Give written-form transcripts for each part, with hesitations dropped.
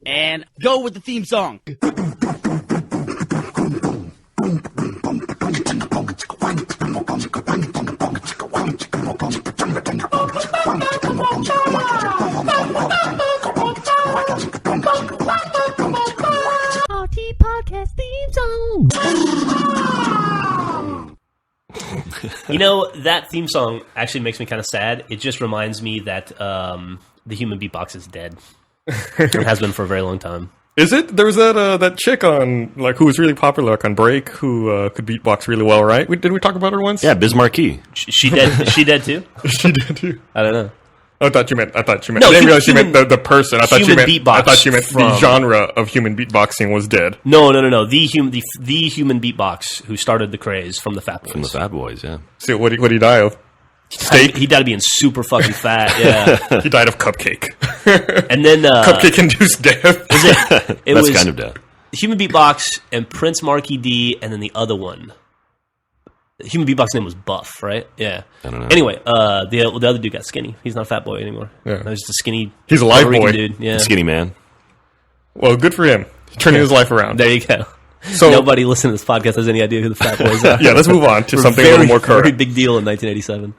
And go with the theme song. RT Podcast theme song. You know, that theme song actually makes me kind of sad. It just reminds me that the human beatbox is dead. It has been for a very long time. Is it? There was that chick on who was really popular on Break who could beatbox really well, right? Did we talk about her once? Yeah, Biz Markie. She dead? Is she dead too? She did too. I don't know. I thought you meant. No, I didn't realize you meant the person. I thought you meant beatbox the genre of human beatboxing was dead. No. The human beatbox who started the craze from the Fat Boys. From the Fat Boys, yeah. So what did he die of? Steak? He died of being super fucking fat. Yeah. He died of cupcake. And then cupcake-induced death. That's kind of death. Human beatbox and Prince Marky D, and then the other one. The human beatbox name was Buff, right? Yeah. I don't know. Anyway, the other dude got skinny. He's not a fat boy anymore. Yeah. He's just a skinny. He's a live Puerto Rican boy. Dude. Yeah. Skinny man. Well, good for him. Turning his life around. There you go. So nobody listening to this podcast has any idea who the Fat Boys are. Yeah, let's move on to something a very, little more very current. big deal in 1987.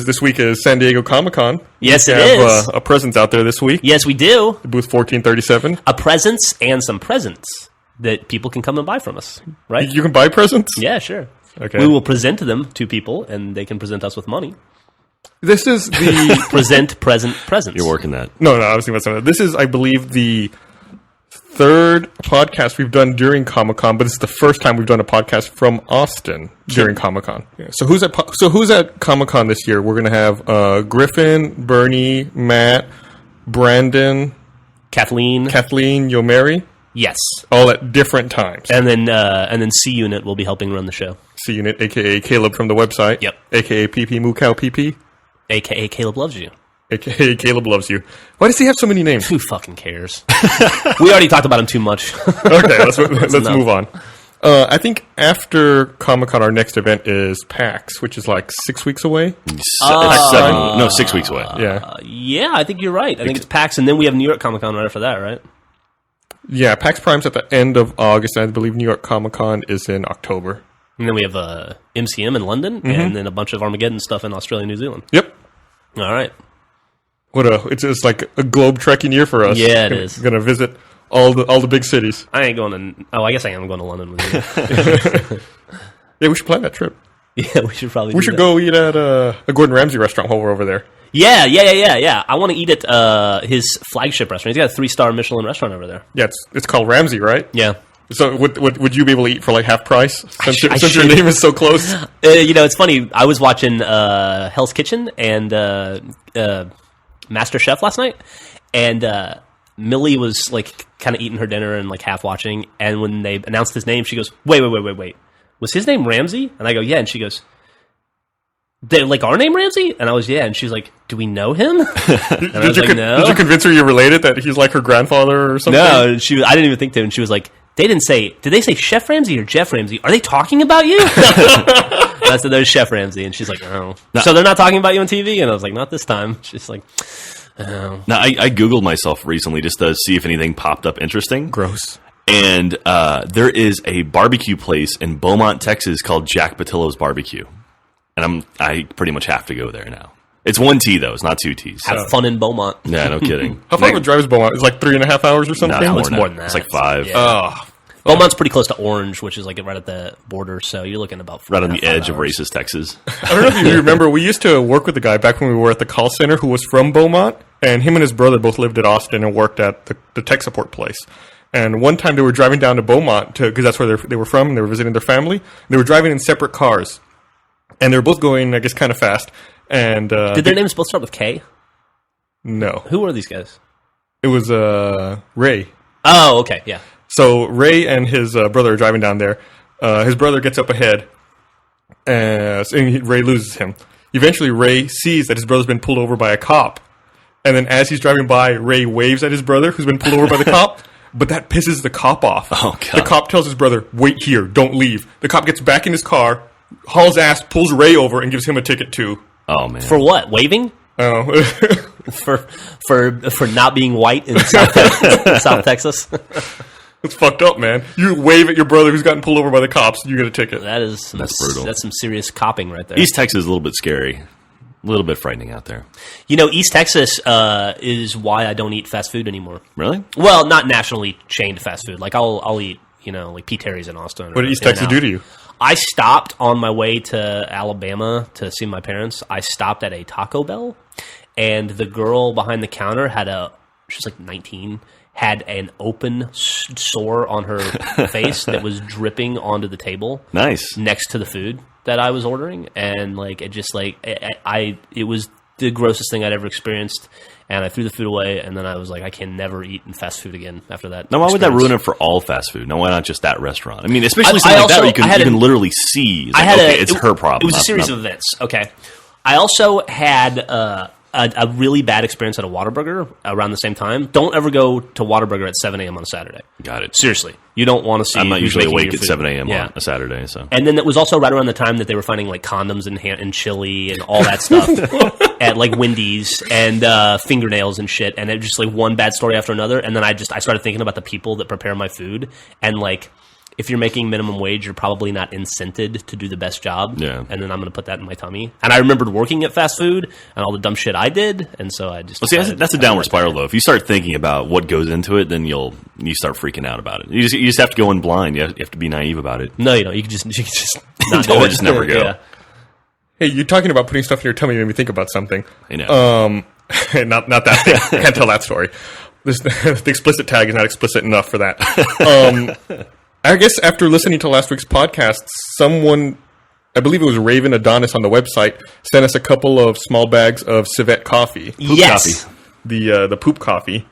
This week is San Diego Comic-Con. Yes, we it have, is. A presence out there this week. Yes, we do. Booth 1437. A presence and some presents that people can come and buy from us, right? You can buy presents? Yeah, sure. Okay. We will present them to people, and they can present us with money. This is the... Presents. You're working that. No, I was thinking about something. This is, I believe, the third podcast we've done during Comic-Con, but it's the first time we've done a podcast from Austin during Comic-Con. Yeah. So who's at Comic-Con this year? We're going to have Griffin, Bernie, Matt, Brandon, Kathleen, Yomeri, yes, all at different times. and then C Unit will be helping run the show, C Unit, a.k.a. Caleb from the website. Yep. A.k.a. PP Moo Cow PP. aka Caleb loves you. A.k.a. Caleb loves you. Why does he have so many names? Who fucking cares? We already talked about him too much. Okay, let's enough. move on. I think after Comic-Con, our next event is PAX, which is like 6 weeks away. It's 6 weeks away. Yeah. Yeah, I think you're right. I think it's PAX, and then we have New York Comic Con right after that, right? Yeah, PAX Prime's at the end of August, and I believe New York Comic-Con is in October. And then we have MCM in London, and then a bunch of Armageddon stuff in Australia and New Zealand. Yep. All right. It's like a globe trekking year for us. Yeah, it is. Gonna visit all the big cities. I ain't going to... Oh, I guess I am going to London with you. Yeah, we should plan that trip. Yeah, we should probably We should go eat at a Gordon Ramsay restaurant while we're over there. Yeah. I want to eat at his flagship restaurant. He's got a 3-star Michelin restaurant over there. Yeah, it's called Ramsay, right? Yeah. So would you be able to eat for like half price since your should. name is so close? It's funny. I was watching Hell's Kitchen and Master Chef last night, and Millie was like kind of eating her dinner and like half watching. And when they announced his name, she goes, "Wait! Was his name Ramsay?" And I go, "Yeah." And she goes, "They like our name Ramsay?" And I was, "Yeah." And she's like, "Do we know him?" And I was like, "No." Did you convince her you're related, that he's like her grandfather or something? No, I didn't even think to. And she was like, "They didn't say. Did they say Chef Ramsay or Jeff Ramsay? Are they talking about you?" And I said, "There's Chef Ramsay," and she's like, "Oh, so they're not talking about you on TV?" And I was like, "Not this time." She's like, "Oh." Now, I Googled myself recently just to see if anything popped up interesting. Gross. And there is a barbecue place in Beaumont, Texas called Jack Patillo's Barbecue. And I pretty much have to go there now. It's 1 T, though. It's not 2 Ts. Have fun in Beaumont. Yeah, no kidding. How far of a drive is Beaumont? It's like 3.5 hours or something? No, it's more than that. It's like 5. Yeah. Beaumont's pretty close to Orange, which is like right at the border, so you're looking about 4 Right on the 5 edge of hours. racist Texas. I don't know if you remember, we used to work with a guy back when we were at the call center who was from Beaumont, and him and his brother both lived at Austin and worked at the tech support place. And one time they were driving down to Beaumont, because that's where they were from, and they were visiting their family. They were driving in separate cars, and they were both going, I guess, kind of fast. And Did their names both start with K? No. Who were these guys? It was Ray. Oh, okay, yeah. So Ray and his brother are driving down there. His brother gets up ahead, and Ray loses him. Eventually, Ray sees that his brother's been pulled over by a cop. And then as he's driving by, Ray waves at his brother, who's been pulled over by the cop. But that pisses the cop off. Oh, God. The cop tells his brother, "Wait here, don't leave." The cop gets back in his car, hauls ass, pulls Ray over, and gives him a ticket too. Oh, man. For what? Waving? Oh, for not being white in South Texas. It's fucked up, man. You wave at your brother who's gotten pulled over by the cops, you get a ticket. That's brutal. That's some serious copping right there. East Texas is a little bit scary. A little bit frightening out there. You know, East Texas is why I don't eat fast food anymore. Really? Well, not nationally chained fast food. Like I'll eat, like P. Terry's in Austin. What did East Texas do to you? I stopped on my way to Alabama to see my parents. I stopped at a Taco Bell, and the girl behind the counter she was like 19, had an open sore on her face that was dripping onto the table. Nice. Next to the food that I was ordering, and it was the grossest thing I'd ever experienced. And I threw the food away, and then I was like, I can never eat in fast food again after that. Now, why would that ruin it for all fast food? No, why not just that restaurant? I mean, especially something like that where you can literally see. It's her problem. It was a series of events. Okay. I also had a really bad experience at a Whataburger around the same time. Don't ever go to Whataburger at 7 a.m. on a Saturday. Got it. Seriously. You don't want to see. I'm not usually awake at food. 7 a.m. on a Saturday. So. And then it was also right around the time that they were finding like condoms and chili and all that stuff at like Wendy's and fingernails and shit. And it just like one bad story after another. And then I started thinking about the people that prepare my food, and like, if you're making minimum wage, you're probably not incented to do the best job. Yeah. And then I'm going to put that in my tummy. And I remembered working at fast food and all the dumb shit I did. And so I just... Well, see, that's a downward spiral, though. If you start thinking about what goes into it, then you start freaking out about it. You just have to go in blind. You have to be naive about it. No, you don't. You can just not do it. Just never go. Yeah. Hey, you're talking about putting stuff in your tummy made me think about something. I know. Not that thing. I can't tell that story. The explicit tag is not explicit enough for that. I guess after listening to last week's podcast, someone, I believe it was Raven Adonis on the website, sent us a couple of small bags of civet coffee. Poop yes. coffee. The poop coffee.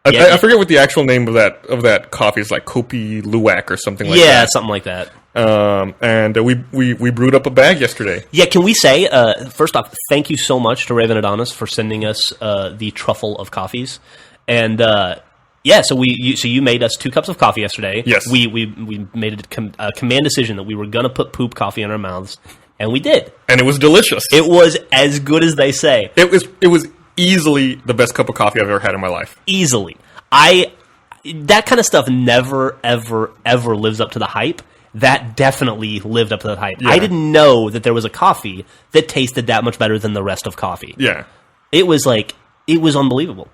Yeah. I forget what the actual name of that coffee is, like Kopi Luwak or something like that. Yeah, something like that. And we brewed up a bag yesterday. Yeah, can we say, first off, thank you so much to Raven Adonis for sending us the truffle of coffees. And, yeah, so you made us 2 cups of coffee yesterday. Yes. We made a command decision that we were going to put poop coffee in our mouths, and we did. And it was delicious. It was as good as they say. It was easily the best cup of coffee I've ever had in my life. Easily. That kind of stuff never, ever, ever lives up to the hype. That definitely lived up to the hype. Yeah. I didn't know that there was a coffee that tasted that much better than the rest of coffee. Yeah. It was unbelievable.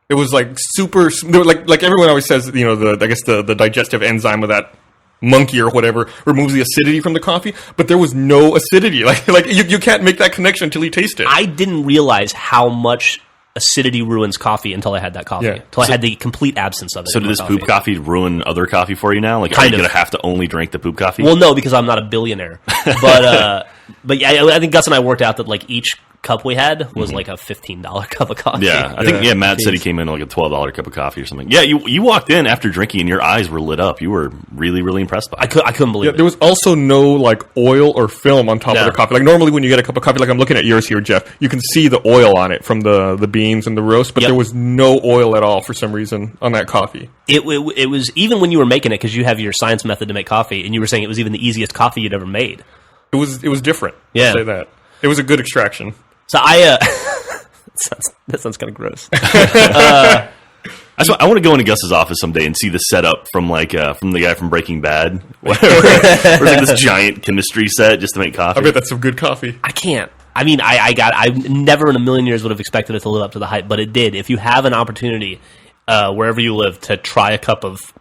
It was like super, like everyone always says, the digestive enzyme of that monkey or whatever removes the acidity from the coffee, but there was no acidity. Like you can't make that connection until you taste it. I didn't realize how much acidity ruins coffee until I had that coffee. Yeah. Until I had the complete absence of it. So did this poop coffee ruin other coffee for you now? Like, Kind are you of. going to have to only drink the poop coffee? Well, no, because I'm not a billionaire. But yeah, I think Gus and I worked out that like each cup we had was like a $15 cup of coffee. Yeah, I think Matt said he came in like a $12 cup of coffee or something. Yeah, you walked in after drinking and your eyes were lit up. You were really, really impressed by it. I couldn't believe it. There was also no like oil or film on top of the coffee. Like normally when you get a cup of coffee, like I'm looking at yours here, Jeff, you can see the oil on it from the beans and the roast, but Yep. there was no oil at all for some reason on that coffee. It was, even when you were making it, because you have your science method to make coffee, and you were saying it was even the easiest coffee you'd ever made. It was different. Yeah. I'll say that. It was a good extraction. So that sounds kind of gross. That's why I want to go into Gus's office someday and see the setup from the guy from Breaking Bad, where it's like this giant chemistry set just to make coffee. I bet that's some good coffee. I can't. I mean, I never in a million years would have expected it to live up to the hype, but it did. If you have an opportunity, wherever you live, to try a cup of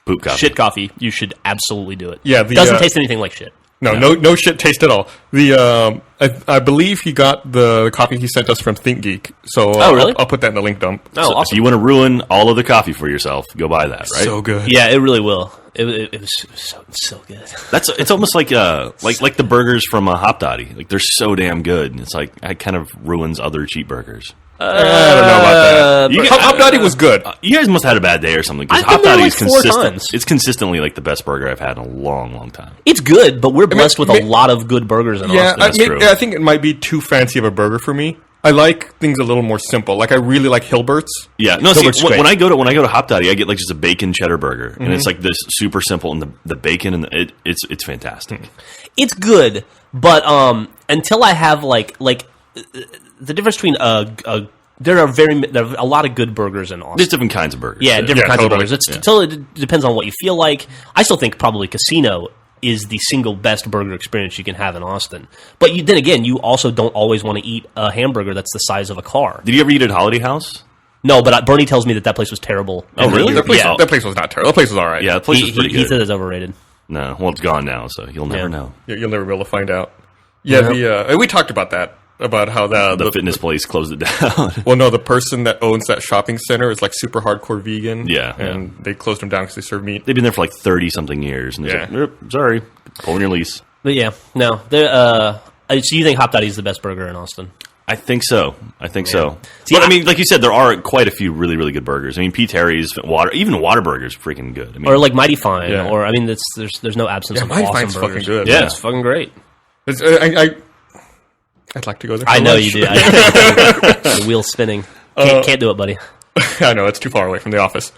Poop coffee. shit coffee, you should absolutely do it. Yeah, it doesn't taste anything like shit. No shit taste at all. I believe he got the coffee he sent us from ThinkGeek. So really? I'll put that in the link dump. Oh, So awesome. if you want to ruin all of the coffee for yourself, go buy that, right? So good. Yeah, it really will. It was so good. It's almost like the burgers from Hopdoddy. Like they're so damn good. It's like it kind of ruins other cheap burgers. I don't know about that. Hopdoddy was good. You guys must have had a bad day or something. Because I've been there, Hopdoddy like, is 4 consistent. times. It's consistently like the best burger I've had in a long, long time. It's good, but we're blessed with a ma- lot of good burgers in Yeah, Austin. true. I think it might be too fancy of a burger for me. I like things a little more simple. Like I really like Hilbert's. Yeah, no. Hilbert's See, great. when I go to Hopdoddy, I get like just a bacon cheddar burger, and it's like this super simple, and the bacon and it's fantastic. It's good, but until I have like the difference between a there are a lot of good burgers in Austin. There's different kinds of burgers. Yeah, different Yeah, kinds totally. of burgers. It totally depends on what you feel like. I still think probably Casino is the single best burger experience you can have in Austin. But then again, you also don't always want to eat a hamburger that's the size of a car. Did you ever eat at Holiday House? No, but Bernie tells me that place was terrible. Oh, really? That place, Yeah. that place was not terrible. That place was all right. Yeah, the place He, was pretty he, he good. said it's overrated. No, well, it's gone now, so you'll never Yeah. know. You'll never be able to find out. Yeah, and we talked about that. About how The fitness place closed it down. Well, no, the person that owns that shopping center is like super hardcore vegan. Yeah, and they closed them down because they serve meat. They've been there for like 30-something years, and they're Yeah. like, "Nope, sorry, pulling your lease." But yeah, no. So you think Hop Daddy's the best burger in Austin? I think so. So. See, But I mean, like you said, there are quite a few really, really good burgers. I mean, P. Terry's, even Whataburger's freaking good. I mean, Or like Mighty Fine? Yeah. Or I mean, there's no absence Yeah, of Mighty awesome Fine's burgers. fucking good. Yeah, it's fucking great. It's, I'd like to go there. I for know lunch. you do. The wheel's spinning. Can't do it, buddy. I know it's too far away from the office.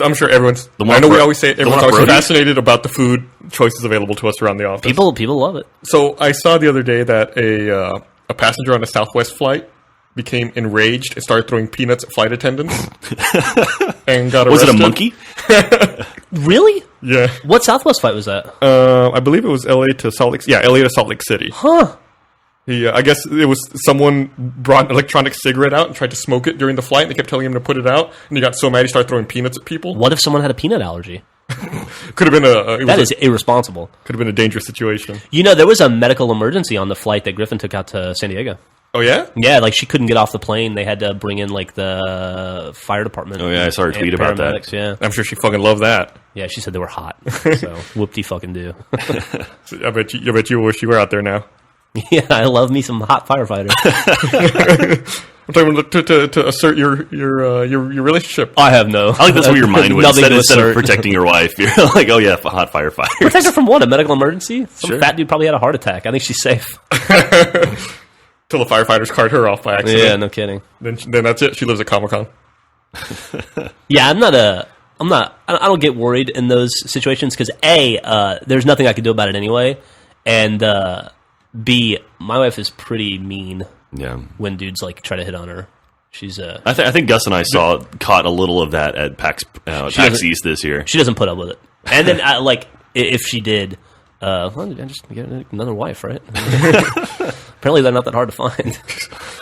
I'm sure everyone's. The one I know up we Bro- always say it, the one everyone's up always Brody's? fascinated about the food choices available to us around the office. People love it. So I saw the other day that a passenger on a Southwest flight became enraged and started throwing peanuts at flight attendants and got was arrested. it a monkey? Really? Yeah, What Southwest flight was that? I believe it was L.A. to Salt Lake. Yeah, L.A. to Salt Lake City. Huh? I guess it was someone brought an electronic cigarette out and tried to smoke it during the flight. And they kept telling him to put it out, and he got so mad he started throwing peanuts at people. What if someone had a peanut allergy? Could have been That is irresponsible. could have been a dangerous situation. You know, there was a medical emergency on the flight that Griffin took out to San Diego. Oh yeah, Yeah, like she couldn't get off the plane. They had to bring in like the fire department. Oh, yeah, I saw her and tweet about that. paramedics, Yeah, I'm sure she fucking loved that. yeah. She said they were hot. So whoop-de fucking do. I bet you wish you were out there now. Yeah, I love me some hot firefighters. I'm talking about to assert your relationship. I have no. I like that's where your mind went. Nothing to Instead of assert. protecting your wife, you're like, oh yeah, hot firefighter. Protect her from what? A medical emergency? Some Sure. fat dude probably had a heart attack. I think she's safe. Till the firefighters cart her off by accident. Yeah, no kidding. Then that's it. She lives at Comic-Con. Yeah, I don't get worried in those situations because A, there's nothing I can do about it anyway, and B, my wife is pretty mean Yeah. when dudes like try to hit on her. She's I think Gus and I caught a little of that at PAX doesn't- East this year. she doesn't put up with it. And then if she did, well, I just get another wife, right? Apparently they're not that hard to find.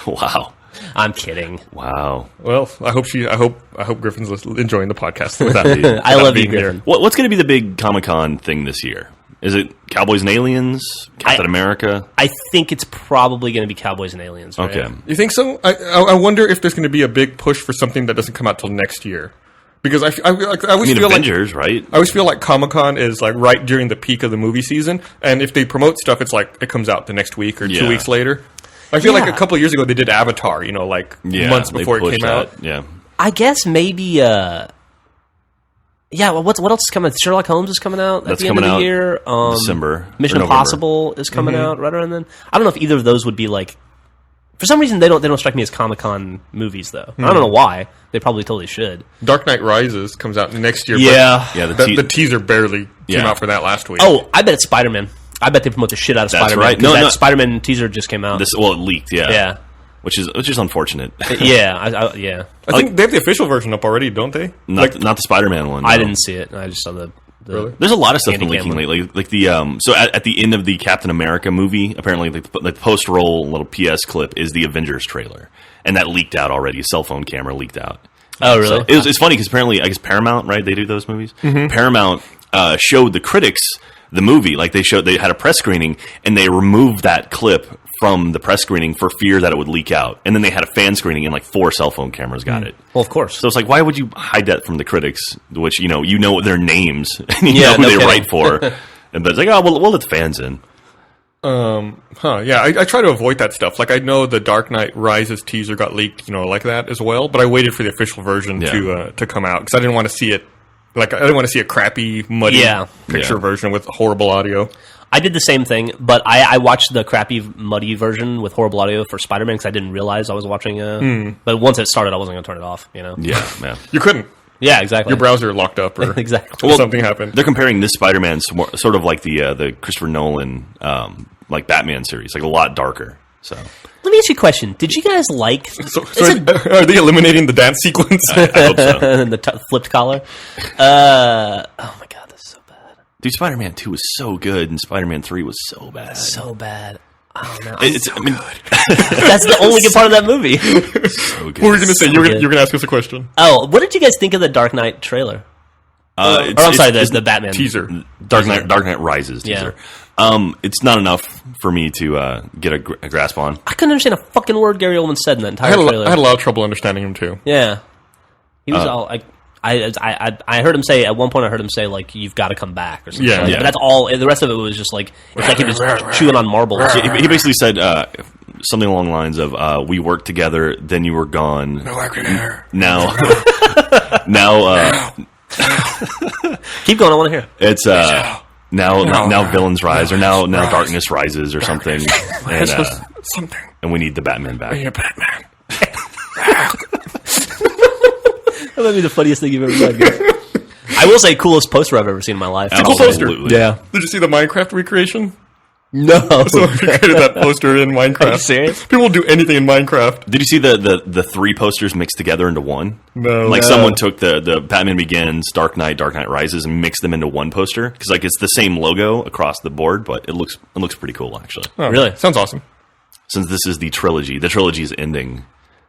Wow. I'm kidding. Wow. Well, I hope Griffin's enjoying the podcast. Without I being- love you, being here. Griffin. What's going to be the big Comic-Con thing this year? Is it Cowboys and Aliens? Captain America? I think it's probably going to be Cowboys and Aliens. Right? Okay. You think so? I wonder if there's going to be a big push for something that doesn't come out till next year, because I always I mean, feel like Avengers, right? I always feel like Comic-Con is like right during the peak of the movie season, and if they promote stuff, it's like it comes out the next week or Yeah. 2 weeks later. I feel like Yeah. a couple of years ago they did Avatar, like Yeah, months they before it pushed came out. that. Yeah. I guess maybe. Yeah, well, what else is coming? Sherlock Holmes is coming out at That's the end of coming the out year. December or Mission November. Impossible is coming out right around then. I don't know if either of those would be like. For some reason, they don't strike me as Comic-Con movies though. I don't know why. They probably totally should. Dark Knight Rises comes out next year. Yeah. Yeah, but the teaser barely came Yeah. out for that last week. Oh, I bet it's Spider-Man. I bet they promote the shit out of That's Spider-Man. right. 'cause No, that no. Spider-Man teaser just came out. It leaked, yeah. Yeah. Which is unfortunate. Yeah. Yeah. I think they have the official version up already, don't they? not the Spider-Man one. I no. didn't see it. I just saw the Really? There's a lot of stuff Andy been leaking Cameron. lately. Like the so at the end of the Captain America movie, apparently the post-roll little PS clip is the Avengers trailer, and that leaked out already. A cell phone camera leaked out. Oh, really? So it's funny because apparently, I guess Paramount, right? They do those movies. Paramount showed the critics the movie. Like they had a press screening, and they removed that clip from the press screening for fear that it would leak out. And then they had a fan screening, and like 4 cell phone cameras got it. Well, of course. So it's like, why would you hide that from the critics? Which you know their names, and you Yeah, know who no they kidding. write for. And but it's like, oh, we'll let the fans in. Yeah, I try to avoid that stuff. Like I know the Dark Knight Rises teaser got leaked, like that as well. But I waited for the official version Yeah. to come out because I didn't want to see it. Like I didn't want to see a crappy, muddy picture Yeah. version with horrible audio. I did the same thing, but I watched the crappy, muddy version with horrible audio for Spider-Man because I didn't realize I was watching. But once it started, I wasn't going to turn it off. Yeah, yeah. You couldn't. Yeah, exactly. Your browser locked up or Exactly. something happened. They're comparing this Spider-Man sort of like the Christopher Nolan like Batman series, like a lot darker. So Let me ask you a question. Did you guys like So are they eliminating the dance sequence? I hope so. the flipped collar? Oh my god, that's so bad. Dude, Spider-Man 2 was so good, and Spider-Man 3 was so bad. So bad. Oh no. I mean, That's the only good part of that movie. so good. What were you going to say? So You're good. going to ask us a question. Oh, what did you guys think of the Dark Knight trailer? Or I'm sorry, the Batman Teaser. Dark Knight Rises teaser. It's not enough for me to get a grasp on. I couldn't understand a fucking word Gary Oldman said in that I entire had, trailer. I had a lot of trouble understanding him, too. Yeah, he was all like, I heard him say at one point. I heard him say like, "You've got to come back" or something. Yeah. like that. Yeah. But that's all. The rest of it was just like it's like he was chewing on marbles. He basically said something along the lines of, "We worked together, then you were gone. Now, Keep going. I want to hear. it's now villains rise, or now darkness rises, or something, Something. and we need the Batman back." You're Batman. That might be the funniest thing you've ever done. Guys. I will say, coolest poster I've ever seen in my life. cool poster. Absolutely. Yeah. Did you see the Minecraft recreation? No. Someone recreated that poster in Minecraft. Are you serious? People will do anything in Minecraft. Did you see the three posters mixed together into one? No. Like someone took the Batman Begins, Dark Knight Rises, and mixed them into one poster because like it's the same logo across the board, but it looks pretty cool actually. Oh, Really? Sounds awesome. Since this is the trilogy is ending.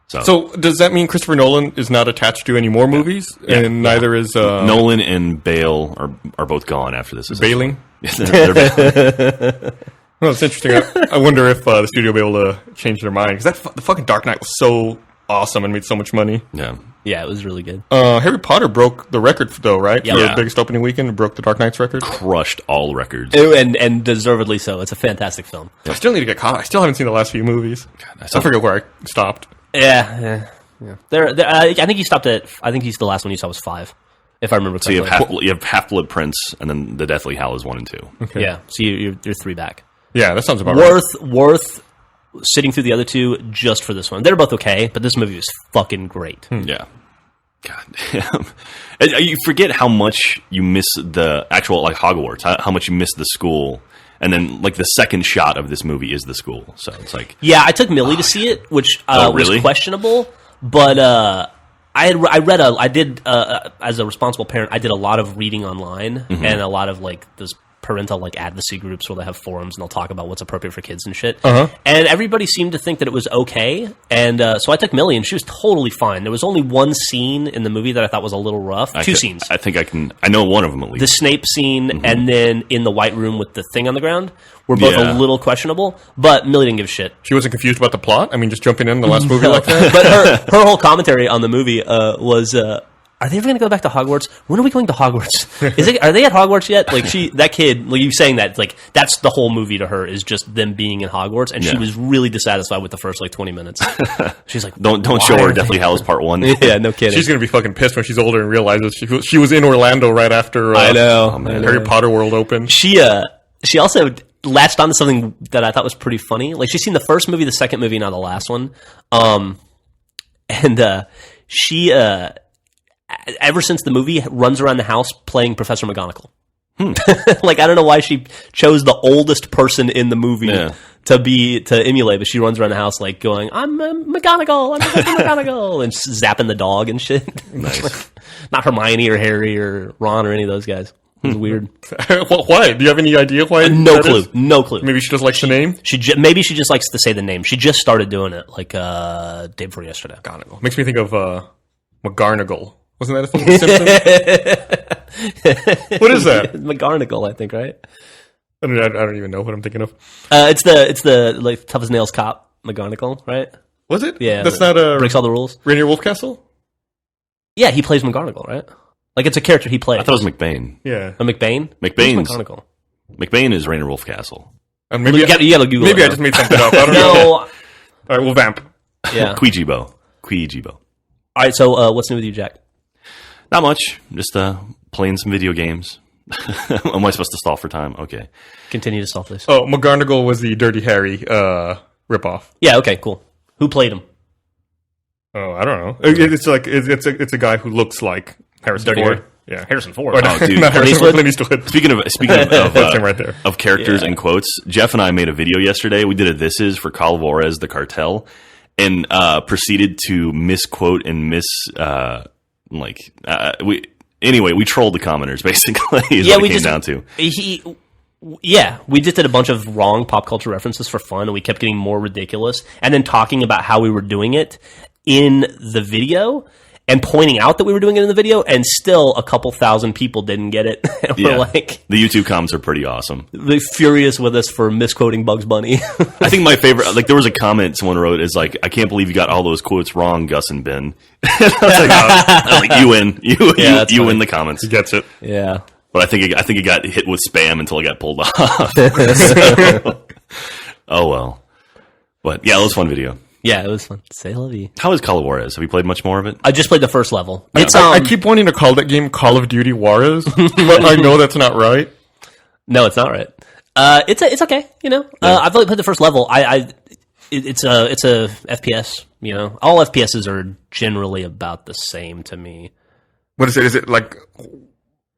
So does that mean Christopher Nolan is not attached to any more movies, and neither is Nolan and Bale are both gone after this. Bailing? They're bailing. Well, it's interesting. I wonder if the studio will be able to change their mind because the fucking Dark Knight was so awesome and made so much money. Yeah. Yeah, it was really good. Harry Potter broke the record though, right? Yeah. For Yeah. the biggest opening weekend, it broke the Dark Knight's record. Crushed all records. And deservedly so. It's a fantastic film. I still need to get caught. I still haven't seen the last few movies. I forget where I stopped. Yeah. I think he stopped at. I think he's the last one you saw was 5, if I remember So correctly. you have Half-Blood Prince, and then the Deathly Hallows 1 and 2. Okay. Yeah. So you're 3 back. Yeah, that sounds about right. Worth sitting through the other 2 just for this one. They're both okay, but this movie was fucking great. Yeah. God damn. You forget how much you miss the actual, like, Hogwarts, how much you miss the school. And then, like, the second shot of this movie is the school. So it's like... Yeah, I took Millie to see it, which really? was questionable. But I did, as a responsible parent, I did a lot of reading online and a lot of, like, those parental like advocacy groups where they have forums and they'll talk about what's appropriate for kids and shit. And everybody seemed to think that it was okay. And so I took Millie and she was totally fine. There was only one scene in the movie that I thought was a little rough. Two scenes. I think I know one of them at least. The Snape scene and then in the White Room with the thing on the ground were both a little questionable, but Millie didn't give a shit. She wasn't confused about the plot? I mean, just jumping in the last movie like that? But her whole commentary on the movie was... are they ever going to go back to Hogwarts? When are we going to Hogwarts? Are they at Hogwarts yet? Like that kid, like you saying that, like that's the whole movie to her is just them being in Hogwarts, and she was really dissatisfied with the first like 20 minutes. She's like, don't show her Deathly Hallows Part 1. Yeah, no kidding. She's going to be fucking pissed when she's older and realizes she was in Orlando right after I know. Harry Potter World opened. She also latched onto something that I thought was pretty funny. Like she's seen the first movie, the second movie, now the last one, and she. Ever since the movie, runs around the house playing Professor McGonagall. Like I don't know why she chose the oldest person in the movie to emulate, but she runs around the house like going, "I'm McGonagall, I'm Professor McGonagall," and zapping the dog and shit. Nice. Not Hermione or Harry or Ron or any of those guys. It was weird. Why? Do you have any idea why? No that clue. is? No clue. Maybe she just likes the name? Maybe she just likes to say the name. She just started doing it like day before yesterday. McGonagall. Makes me think of McGarnagle. Wasn't that a thing with Simpsons? What is that? McGonagall, I think, right? I don't even know what I'm thinking of. It's the like tough as nails cop McGonagall, right? Was it? Yeah, That's not a breaks all the rules. Rainier Wolfcastle? Yeah, he plays McGonagall, right? Like it's a character he plays. I thought it was McBain. Yeah. A McBain. McBain's Who's McGonagall. McBain is Rainier Wolfcastle. Maybe You gotta Google. maybe it I just made something up. I don't know. no. All right, we'll vamp. Yeah. Quijibo. All right. So what's new with you, Jack? Not much. Just playing some video games. Am I supposed to stall for time? Okay. Continue to solve this. Oh, McGarnagle was the Dirty Harry ripoff. Yeah. Okay. Cool. Who played him? Oh, I don't know. It's like it's a guy who looks like Harrison Dirty Ford. Harry? Yeah. Harrison Ford. Or not, dude. not Harrison Eastwood? Ford, Clint Eastwood. Speaking of That's him right there. of characters and quotes, Jeff and I made a video yesterday. We did a "This Is" for Calvores, the cartel, and proceeded to misquote and we trolled the commenters basically. Is what it came down to. We just did a bunch of wrong pop culture references for fun, and we kept getting more ridiculous, and then talking about how we were doing it in the video, and pointing out that we were doing it in the video, and still a couple thousand people didn't get it. And we're like, the YouTube comments are pretty awesome. They're furious with us for misquoting Bugs Bunny. I think my favorite, like, there was a comment someone wrote is like, "I can't believe you got all those quotes wrong, Gus and Ben." I was like, you win, you win the comments. He gets it. Yeah. But I think it got hit with spam until it got pulled off. So, oh well. But yeah, it was a fun video. Yeah, it was fun. Say la vie. How is Call of Juarez? Have you played much more of it? I just played the first level. It's I keep wanting to call that game Call of Duty Juarez, but I know that's not right. No, it's not right. It's okay. You know, I've only played the first level. It's a FPS. You know, all FPSs are generally about the same to me. What is it? Is it like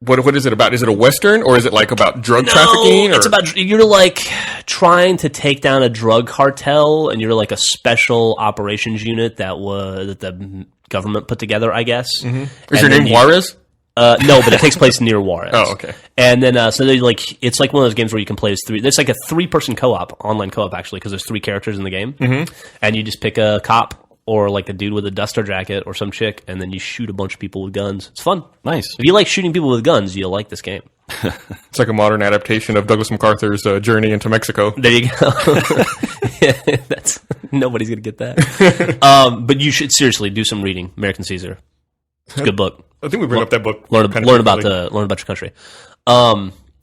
what is it about? Is it a Western or is it like about drug trafficking? No, it's about you're like trying to take down a drug cartel, and you're like a special operations unit that the government put together, I guess. Mm-hmm. Is your name Juarez? No, but it takes place near Juarez. Oh, okay. And then so they it's like one of those games where you can play as three. There's like a 3-person co-op, online co-op actually, because there's 3 characters in the game, and you just pick a cop or like a dude with a duster jacket or some chick, and then you shoot a bunch of people with guns. It's fun. Nice. If you like shooting people with guns, you'll like this game. It's like a modern adaptation of Douglas MacArthur's Journey into Mexico. There you go. That's nobody's gonna get that. But you should seriously do some reading. American Caesar. It's a good book. I think we bring up that book. Learn about your country.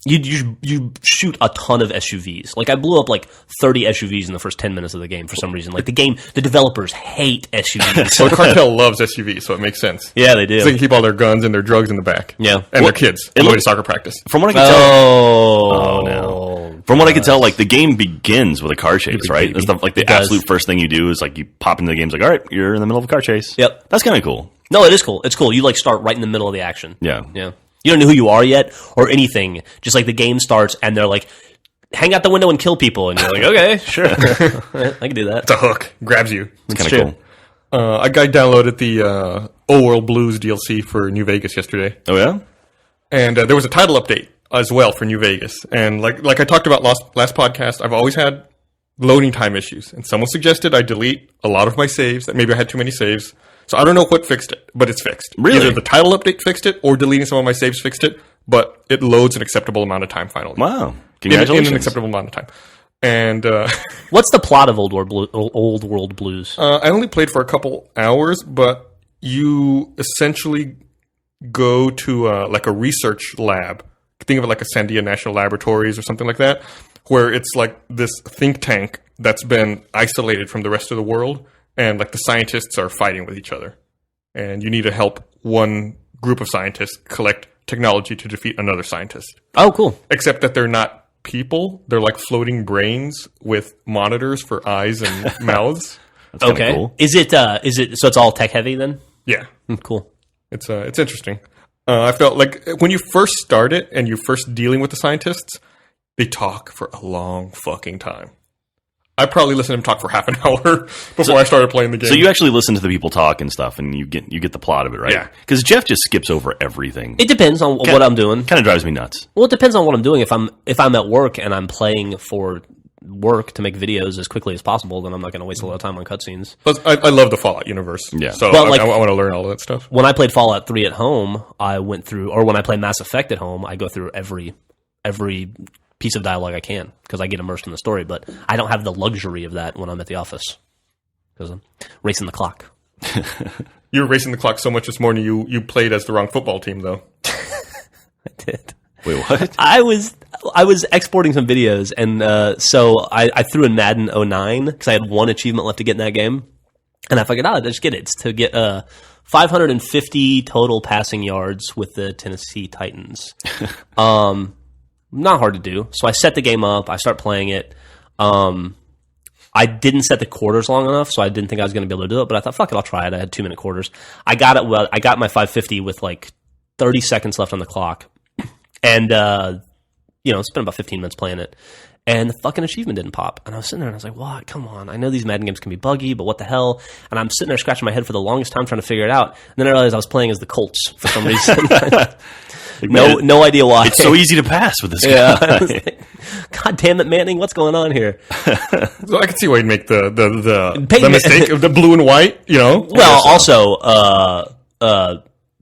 You shoot a ton of SUVs. Like I blew up like 30 SUVs in the first 10 minutes of the game for some reason. Like the developers hate SUVs. Well, the cartel loves SUVs, so it makes sense. Yeah, they do. So they can keep all their guns and their drugs in the back. Yeah. And their kids on the way to soccer practice. From what I can tell, oh no. From what I can tell, like the game begins with a car chase, right? That's the absolute first thing you do is like you pop into the game. It's like, all right, you're in the middle of a car chase. Yep. That's kind of cool. No, it is cool. It's cool. You like start right in the middle of the action. Yeah. Yeah. You don't know who you are yet or anything. Just like the game starts and they're like, hang out the window and kill people. And you're like, okay, sure. I can do that. It's a hook. Grabs you. It's kind of cool. I downloaded the Old World Blues DLC for New Vegas yesterday. Oh, yeah? And there was a title update as well for New Vegas. And like I talked about last podcast, I've always had loading time issues. And someone suggested I delete a lot of my saves, that maybe I had too many saves. So I don't know what fixed it, but it's fixed. Really? Either the title update fixed it or deleting some of my saves fixed it, but it loads an acceptable amount of time finally. Wow. Congratulations. In an acceptable amount of time. And what's the plot of Old World Blues? I only played for a couple hours, but you essentially go to like a research lab. Think of it like a Sandia National Laboratories or something like that, where it's like this think tank that's been isolated from the rest of the world. And like the scientists are fighting with each other, and you need to help one group of scientists collect technology to defeat another scientist. Oh, cool! Except that they're not people; they're like floating brains with monitors for eyes and mouths. That's okay. Cool. Is it so? It's all tech heavy then? Yeah, cool. It's interesting. I felt like when you first start it and you're first dealing with the scientists, they talk for a long fucking time. I probably listened to him talk for half an hour before I started playing the game. So you actually listen to the people talk and stuff, and you get the plot of it, right? Yeah. Because Jeff just skips over everything. It depends on what I'm doing. Kind of drives me nuts. Well, it depends on what I'm doing. If I'm at work and I'm playing for work to make videos as quickly as possible, then I'm not going to waste a lot of time on cutscenes. Plus, I love the Fallout universe. Yeah. So well, I want to learn all of that stuff. When I played Fallout 3 at home, I went through, or when I play Mass Effect at home, I go through every piece of dialogue I can because I get immersed in the story, but I don't have the luxury of that when I'm at the office because I'm racing the clock. You were racing the clock so much this morning you played as the wrong football team though. I did. Wait, what? I was exporting some videos, and so I threw in Madden 09 because I had one achievement left to get in that game, and I figured, I'll just get it. It's to get 550 total passing yards with the Tennessee Titans. Not hard to do. So I set the game up. I start playing it. I didn't set the quarters long enough, so I didn't think I was going to be able to do it. But I thought, fuck it, I'll try it. I had 2-minute quarters. I got it. Well, I got my 550 with like 30 seconds left on the clock. And, spent about 15 minutes playing it. And the fucking achievement didn't pop. And I was sitting there and I was like, what? Come on. I know these Madden games can be buggy, but what the hell? And I'm sitting there scratching my head for the longest time trying to figure it out. And then I realized I was playing as the Colts for some reason. No idea why. It's so easy to pass with this guy. God damn it, Manning. What's going on here? So I can see why you'd make the mistake of the blue and white, Well, also,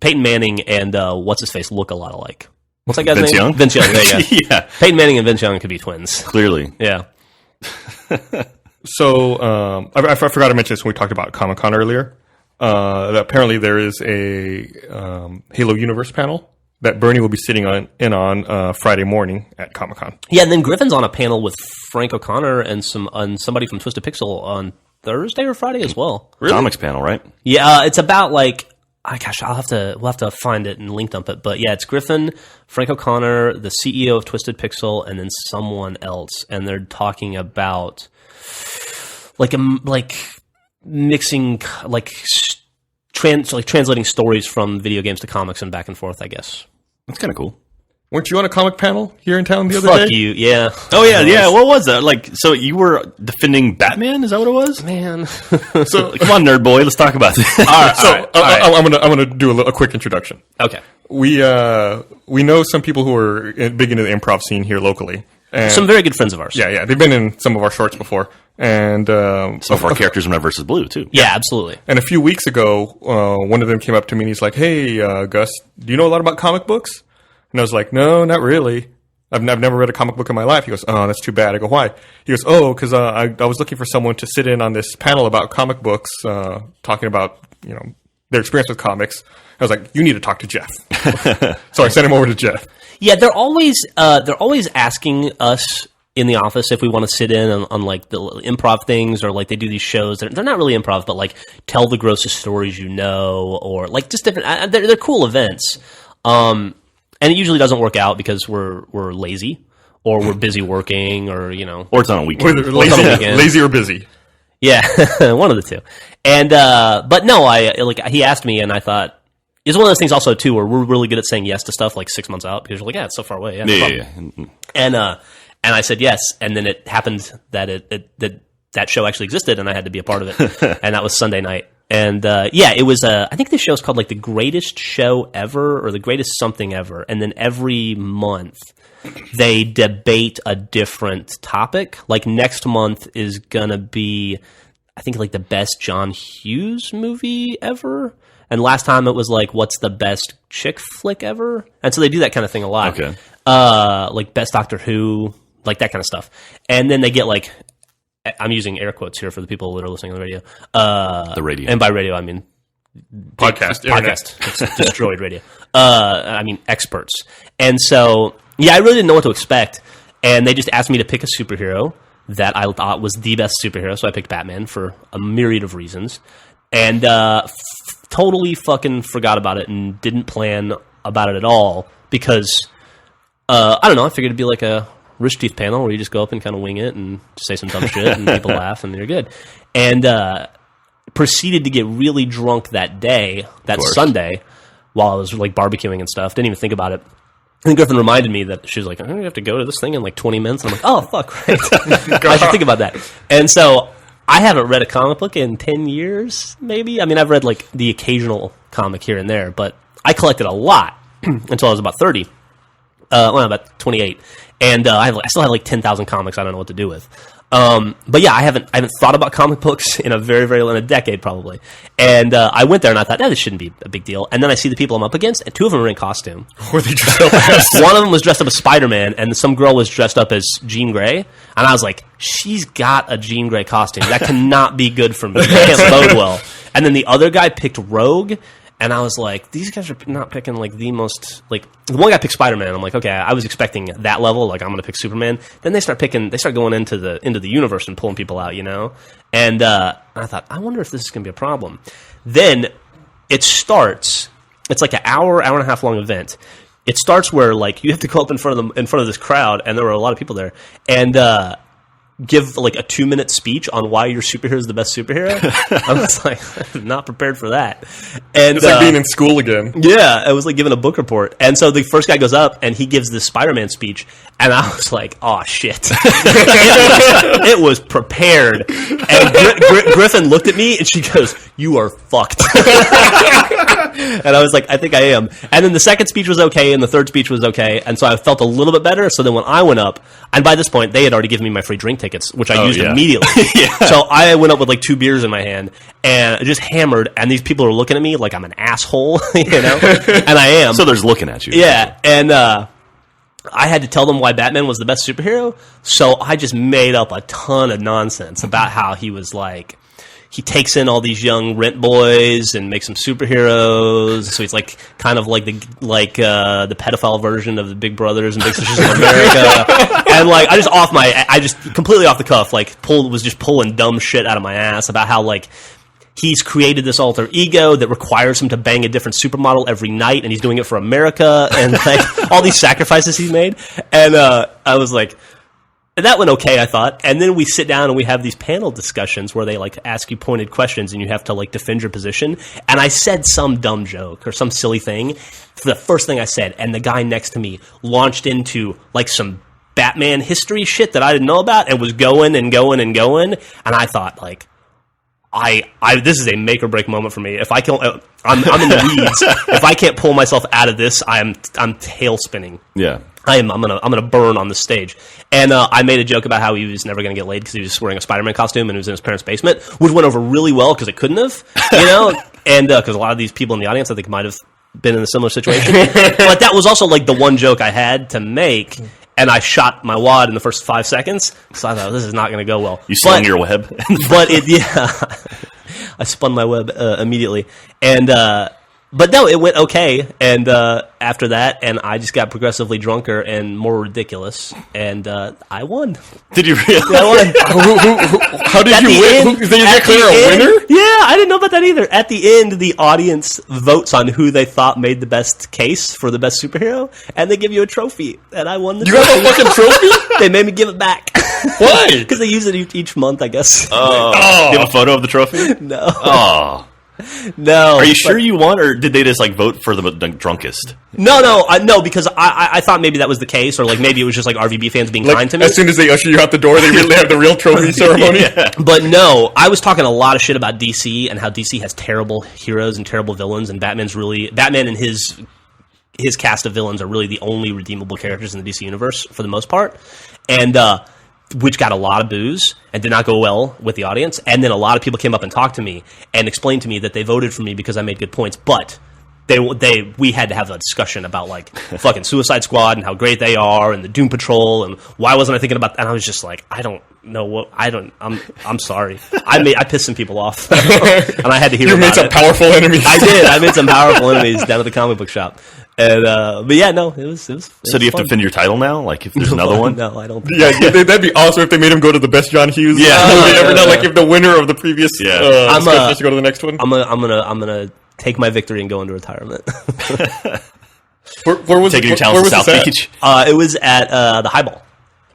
Peyton Manning and what's-his-face look a lot alike. What's that guy's Vince name? Young? Vince Young, there you go. Yeah. Peyton Manning and Vince Young could be twins. Clearly. Yeah. So I forgot to mention this when we talked about Comic-Con earlier. That apparently there is a Halo Universe panel that Bernie will be sitting on Friday morning at Comic-Con. Yeah, and then Griffin's on a panel with Frank O'Connor and somebody from Twisted Pixel on Thursday or Friday as well. Really? Comics panel, right? Yeah, it's about like... we'll have to find it and link dump it. But yeah, it's Griffin, Frank O'Connor, the CEO of Twisted Pixel, and then someone else, and they're talking about like mixing translating stories from video games to comics and back and forth. I guess That's kind of cool. Weren't you on a comic panel here in town the other Fuck day? you, yeah. Oh, yeah. What was that? Like, so you were defending Batman? Is that what it was? Man. So come on, nerd boy. Let's talk about this. All right. I'm gonna do a quick introduction. Okay. We know some people who are big into the improv scene here locally. And Some very good friends of ours. yeah, they've been in some of our shorts before, and Some of our characters in Red vs. Blue, too. Yeah, absolutely. And a few weeks ago, one of them came up to me and he's like, "Hey, Gus, do you know a lot about comic books?" And I was like, "No, not really. I've never read a comic book in my life." He goes, "Oh, that's too bad." I go, "Why?" He goes, "Oh, because I was looking for someone to sit in on this panel about comic books, talking about their experience with comics." I was like, "You need to talk to Jeff." So I sent him over to Jeff. Yeah, they're always asking us in the office if we want to sit in on like the improv things, or like they do these shows. They're not really improv, but like tell the grossest stories or like just different. They're cool events. And it usually doesn't work out because we're lazy, or we're busy working, or Or it's on a weekend. Lazy or busy. Yeah, one of the two. And but no, he asked me, and I thought it's one of those things also too where we're really good at saying yes to stuff like 6 months out because you're like, yeah, it's so far away. Yeah, no problem. And I said yes, and then it happened that that show actually existed, and I had to be a part of it, and that was Sunday night. And it was. I think this show is called like the Greatest Show Ever or the Greatest Something Ever. And then every month they debate a different topic. Like next month is gonna be, I think, like the best John Hughes movie ever. And last time it was like, what's the best chick flick ever? And so they do that kind of thing a lot. Okay. Like best Doctor Who, like that kind of stuff. And then they get like. I'm using air quotes here for the people that are listening on the radio. The radio. And by radio, I mean Podcast. It's destroyed radio. I mean experts. And so, yeah, I really didn't know what to expect. And they just asked me to pick a superhero that I thought was the best superhero. So I picked Batman for a myriad of reasons. And totally fucking forgot about it and didn't plan about it at all because, I don't know, I figured it'd be like a Rooster Teeth panel where you just go up and kind of wing it and say some dumb shit and people laugh and you're good. And proceeded to get really drunk that day, that Sunday, while I was like barbecuing and stuff. Didn't even think about it. And Griffin reminded me that she was like, "Oh, you have to go to this thing in like 20 minutes." And I'm like, "Oh, fuck, right. I should think about that." And so I haven't read a comic book in 10 years, maybe. I mean, I've read like the occasional comic here and there, but I collected a lot until I was about 30. About 28. And I still have like 10,000 comics I don't know what to do with. But yeah, I haven't thought about comic books in a in a decade probably. And I went there and I thought, this shouldn't be a big deal. And then I see the people I'm up against, and two of them are in costume. Were they dressed up as? One of them was dressed up as Spider-Man, and some girl was dressed up as Jean Grey. And I was like, she's got a Jean Grey costume. That cannot be good for me. That can't bode well. And then the other guy picked Rogue. And I was like, these guys are not picking like the most like the one guy picked Spider-Man. I'm like, okay, I was expecting that level. Like, I'm going to pick Superman. Then they start going into the universe and pulling people out, And I thought, I wonder if this is going to be a problem. Then it starts. It's like an hour and a half long event. It starts where like you have to go up in front of this crowd, and there were a lot of people there. And give like a 2-minute speech on why your superhero is the best superhero. I was like, I'm not prepared for that. And It's like being in school again. yeah, I was like giving a book report. And so the first guy goes up and he gives this Spider-Man speech. And I was like, oh, shit. it was prepared. And Griffin looked at me and she goes, you are fucked. And I was like, I think I am. And then the second speech was okay and the third speech was okay. And so I felt a little bit better. So then when I went up, and by this point, they had already given me my free drink tickets, which I used immediately. So I went up with like 2 beers in my hand and just hammered. And these people are looking at me like I'm an asshole, you know? And I am. So there's looking at you. Yeah. And I had to tell them why Batman was the best superhero. So I just made up a ton of nonsense about how he was like, he takes in all these young rent boys and makes them superheroes. So he's like kind of like the pedophile version of the Big Brothers and Big Sisters of America. And like I just completely off the cuff was just pulling dumb shit out of my ass about how like he's created this alter ego that requires him to bang a different supermodel every night, and he's doing it for America, and like all these sacrifices he's made. And I was like, and that went okay, I thought. And then we sit down and we have these panel discussions where they like ask you pointed questions and you have to like defend your position. And I said some dumb joke or some silly thing for the first thing I said, and the guy next to me launched into like some Batman history shit that I didn't know about and was going and going and going. And I thought like, this is a make or break moment for me. If I can't, I'm in the weeds. If I can't pull myself out of this, I'm tail spinning. Yeah. I'm gonna burn on the stage. And I made a joke about how he was never gonna get laid because he was wearing a Spider-Man costume and he was in his parents' basement, which went over really well because it couldn't have, you know. And because a lot of these people in the audience, I think, might have been in a similar situation. But that was also like the one joke I had to make. And I shot my wad in the first 5 seconds, so I thought this is not going to go well. You slung your web, but I spun my web immediately, and but no, it went okay. And after that, and I just got progressively drunker and more ridiculous, and I won. Did you really? I won. How did you win? Did you declare a winner? Yeah, I didn't know about that either. At the end, the audience votes on who they thought made the best case for the best superhero, and they give you a trophy. And I won the You trophy. got a fucking trophy? They made me give it back. Why? Because they use it each month, I guess. Oh. Do you have a photo of the trophy? No. Oh. No. Are you sure you won, or did they just like vote for the drunkest? No, because I thought maybe that was the case, or like maybe it was just like RVB fans being kind to me. As soon as they usher you out the door, they really have the real trophy ceremony. Yeah. But no, I was talking a lot of shit about DC and how DC has terrible heroes and terrible villains, and Batman and his cast of villains are really the only redeemable characters in the DC universe for the most part, and which got a lot of boos and did not go well with the audience. And then a lot of people came up and talked to me and explained to me that they voted for me because I made good points, but we had to have a discussion about like fucking Suicide Squad and how great they are and the Doom Patrol and why wasn't I thinking about. And I was just like, I'm sorry. I pissed some people off and I had to hear. You about made some it. powerful enemies. I did. I made some powerful enemies down at the comic book shop. And but yeah, no, it was. So do you have to defend your title now? Like if there's another one? No, I don't. Think Yeah, that'd be awesome if they made him go to the best John Hughes. Yeah. movie ever done. Like if the winner of the previous I'm sketch has to go to the next one. I'm gonna take my victory and go into retirement. Where was Taking your where talents to was South this at? Beach. It was at the Highball.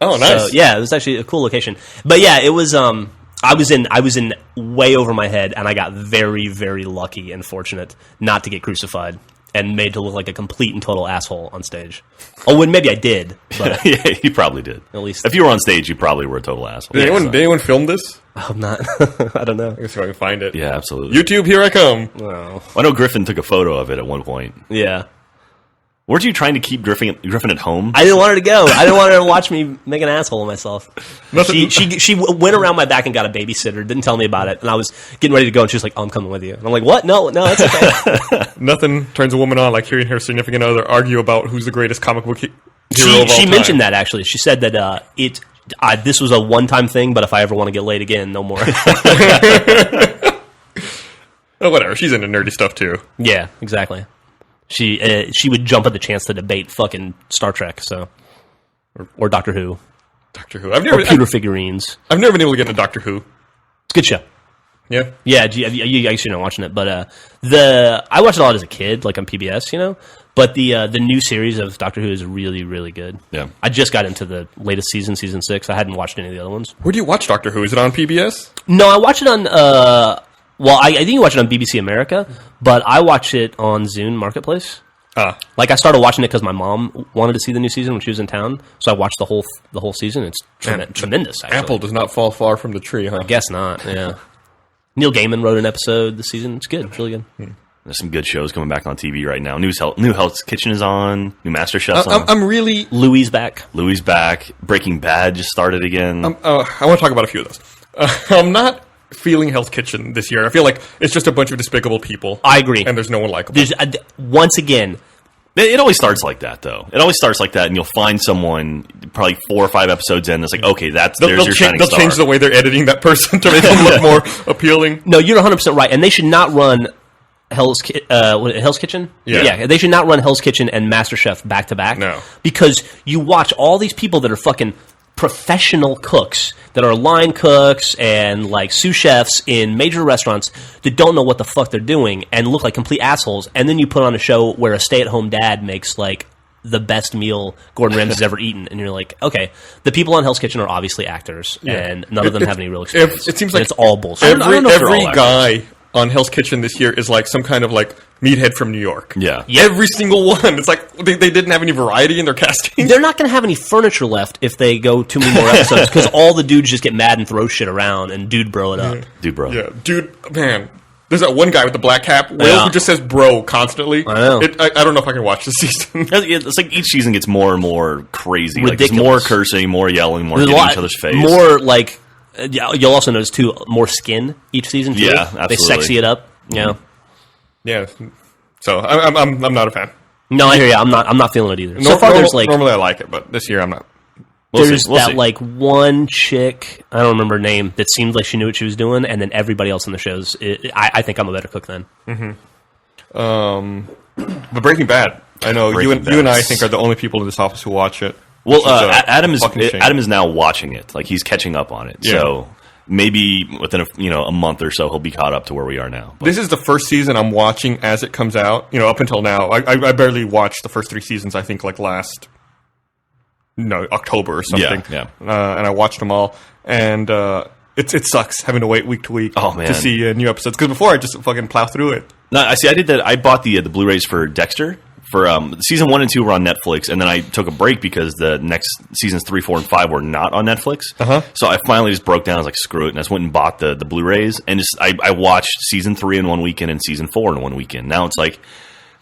Oh, nice. So, yeah, it was actually a cool location. But yeah, it was. I was in way over my head, and I got very, very lucky and fortunate not to get crucified and made to look like a complete and total asshole on stage. Oh, and maybe I did, but Yeah, you probably did. At least- if you were on stage, you probably were a total asshole. Did anyone film this? I'm not. I don't know. I guess if I can find it. Yeah, absolutely. YouTube, here I come. Oh, I know Griffin took a photo of it at one point. yeah. Weren't you trying to keep Griffin at home? I didn't want her to go. I didn't want her to watch me make an asshole of myself. Nothing- She went around my back and got a babysitter. Didn't tell me about it, and I was getting ready to go, and she was like, "Oh, I'm coming with you." And I'm like, "What? No, it's okay." Nothing turns a woman on like hearing her significant other argue about who's the greatest comic book hero of all She time. mentioned that actually. She said that this was a one-time thing, but if I ever want to get laid again, no more. Oh, whatever. She's into nerdy stuff too. Yeah, exactly. She would jump at the chance to debate fucking Star Trek, so or Doctor Who, Doctor Who. I've or never pewter figurines. I've never been able to get into Doctor Who. It's a good show. Yeah. Yeah, you actually not watching it, but I watched it a lot as a kid, like on PBS, you know. But the new series of Doctor Who is really, really good. Yeah. I just got into the latest season 6. I hadn't watched any of the other ones. Where do you watch Doctor Who? Is it on PBS? No, I watch it on. Well, I think you watch it on BBC America, but I watch it on Zune Marketplace. Like I started watching it because my mom wanted to see the new season when she was in town, so I watched the whole season. It's tremendous. Actually. Apple does not fall far from the tree, huh? I guess not. Yeah. Neil Gaiman wrote an episode this season. It's good. It's really good. There's some good shows coming back on TV right now. New Hell's Kitchen is on. New MasterChef's on. I'm really... Louis back. Louis back. Breaking Bad just started again. I want to talk about a few of those. I'm not feeling Hell's Kitchen this year. I feel like it's just a bunch of despicable people. I agree. And there's no one likable. Once again... It always starts like that, though. It always starts like that, and you'll find someone probably 4 or 5 episodes in that's like, okay, there's your shining star. They'll change the way they're editing that person to make them look more appealing. No, you're 100% right. And they should not run Hell's Kitchen? Yeah. They should not run Hell's Kitchen and MasterChef back to back. No. Because you watch all these people that are fucking professional cooks, that are line cooks and like sous chefs in major restaurants that don't know what the fuck they're doing and look like complete assholes. And then you put on a show where a stay-at-home dad makes like the best meal Gordon Ramsay's ever eaten, and you're like, okay, the people on Hell's Kitchen are obviously actors, and none of them have any real experience. It seems like it's all bullshit. Every guy on Hell's Kitchen this year is like some kind of like meathead from New York. Yeah. Every single one. It's like they didn't have any variety in their casting. They're not going to have any furniture left if they go too many more episodes, because all the dudes just get mad and throw shit around and dude bro it up. Dude, bro. Yeah, dude, man. There's that one guy with the black cap, Will, who just says bro constantly. I know. I don't know if I can watch this season. It's like each season gets more and more crazy. Ridiculous. Like there's more cursing, more yelling, more getting each other's face. More like, you'll also notice too, more skin each season too. Yeah, absolutely. They sexy it up. Yeah. Yeah. So I'm not a fan. No, I hear you. I'm not feeling it either. So far, there's like normally I like it, but this year I'm not. There's that like one chick, I don't remember her name, that seemed like she knew what she was doing, and then everybody else in the shows. I think I'm a better cook then. But Breaking Bad, I know you and I think are the only people in this office who watch it. Well, Adam is now watching it. Like he's catching up on it. Yeah. So maybe within a month or so he'll be caught up to where we are now. But this is the first season I'm watching as it comes out. Up until now, I barely watched the first 3 seasons. I think like last October or something. Yeah. And I watched them all, and it sucks having to wait week to week to see new episodes. Because before I just fucking plow through it. No, I did that. I bought the Blu-rays for Dexter. For season 1 and 2 were on Netflix, and then I took a break because the next seasons 3, 4, and 5 were not on Netflix. So I finally just broke down. I was like, screw it, and I just went and bought the Blu-rays, and just I watched season 3 in one weekend and season 4 in one weekend. Now it's like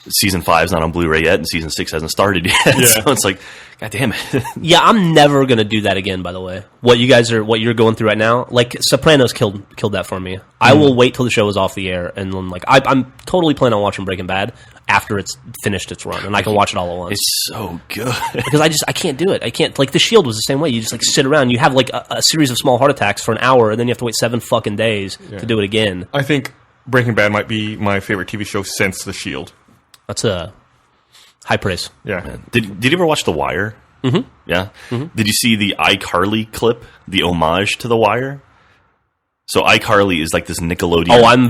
season 5's not on Blu-ray yet, and season 6 hasn't started yet. Yeah. So it's like, god damn it. Yeah, I'm never gonna do that again. By the way, what you're going through right now, like Sopranos killed that for me. I will wait till the show is off the air, and then like I'm totally planning on watching Breaking Bad after it's finished its run, and I can watch it all at once. It's so good because I can't do it. I can't. Like The Shield was the same way. You just like sit around. You have like a series of small heart attacks for an hour, and then you have to wait 7 fucking days to do it again. I think Breaking Bad might be my favorite TV show since The Shield. That's a high praise. Yeah. Did you ever watch The Wire? Mm-hmm. Yeah. Mm-hmm. Did you see the iCarly clip, the homage to The Wire? So iCarly is like this Nickelodeon. Oh, I'm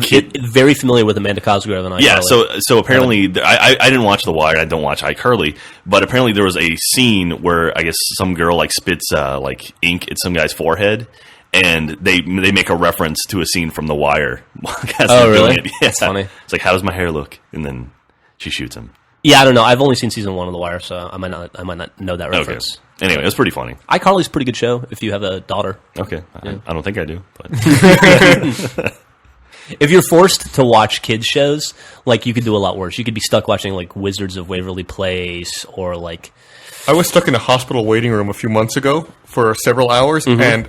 very familiar with Amanda Cosgrove and iCarly. Yeah, so apparently, I didn't watch The Wire. I don't watch iCarly, but apparently there was a scene where I guess some girl like spits like ink at some guy's forehead, and they make a reference to a scene from The Wire. Oh, really? Yeah. That's funny. It's like, how does my hair look? And then she shoots him. Yeah, I don't know. I've only seen season 1 of The Wire, so I might not know that reference. Okay. Anyway, it was pretty funny. iCarly's a pretty good show if you have a daughter. Okay. Yeah. I don't think I do. But. If you're forced to watch kids shows, like you could do a lot worse. You could be stuck watching like Wizards of Waverly Place or like... I was stuck in a hospital waiting room a few months ago for several hours, and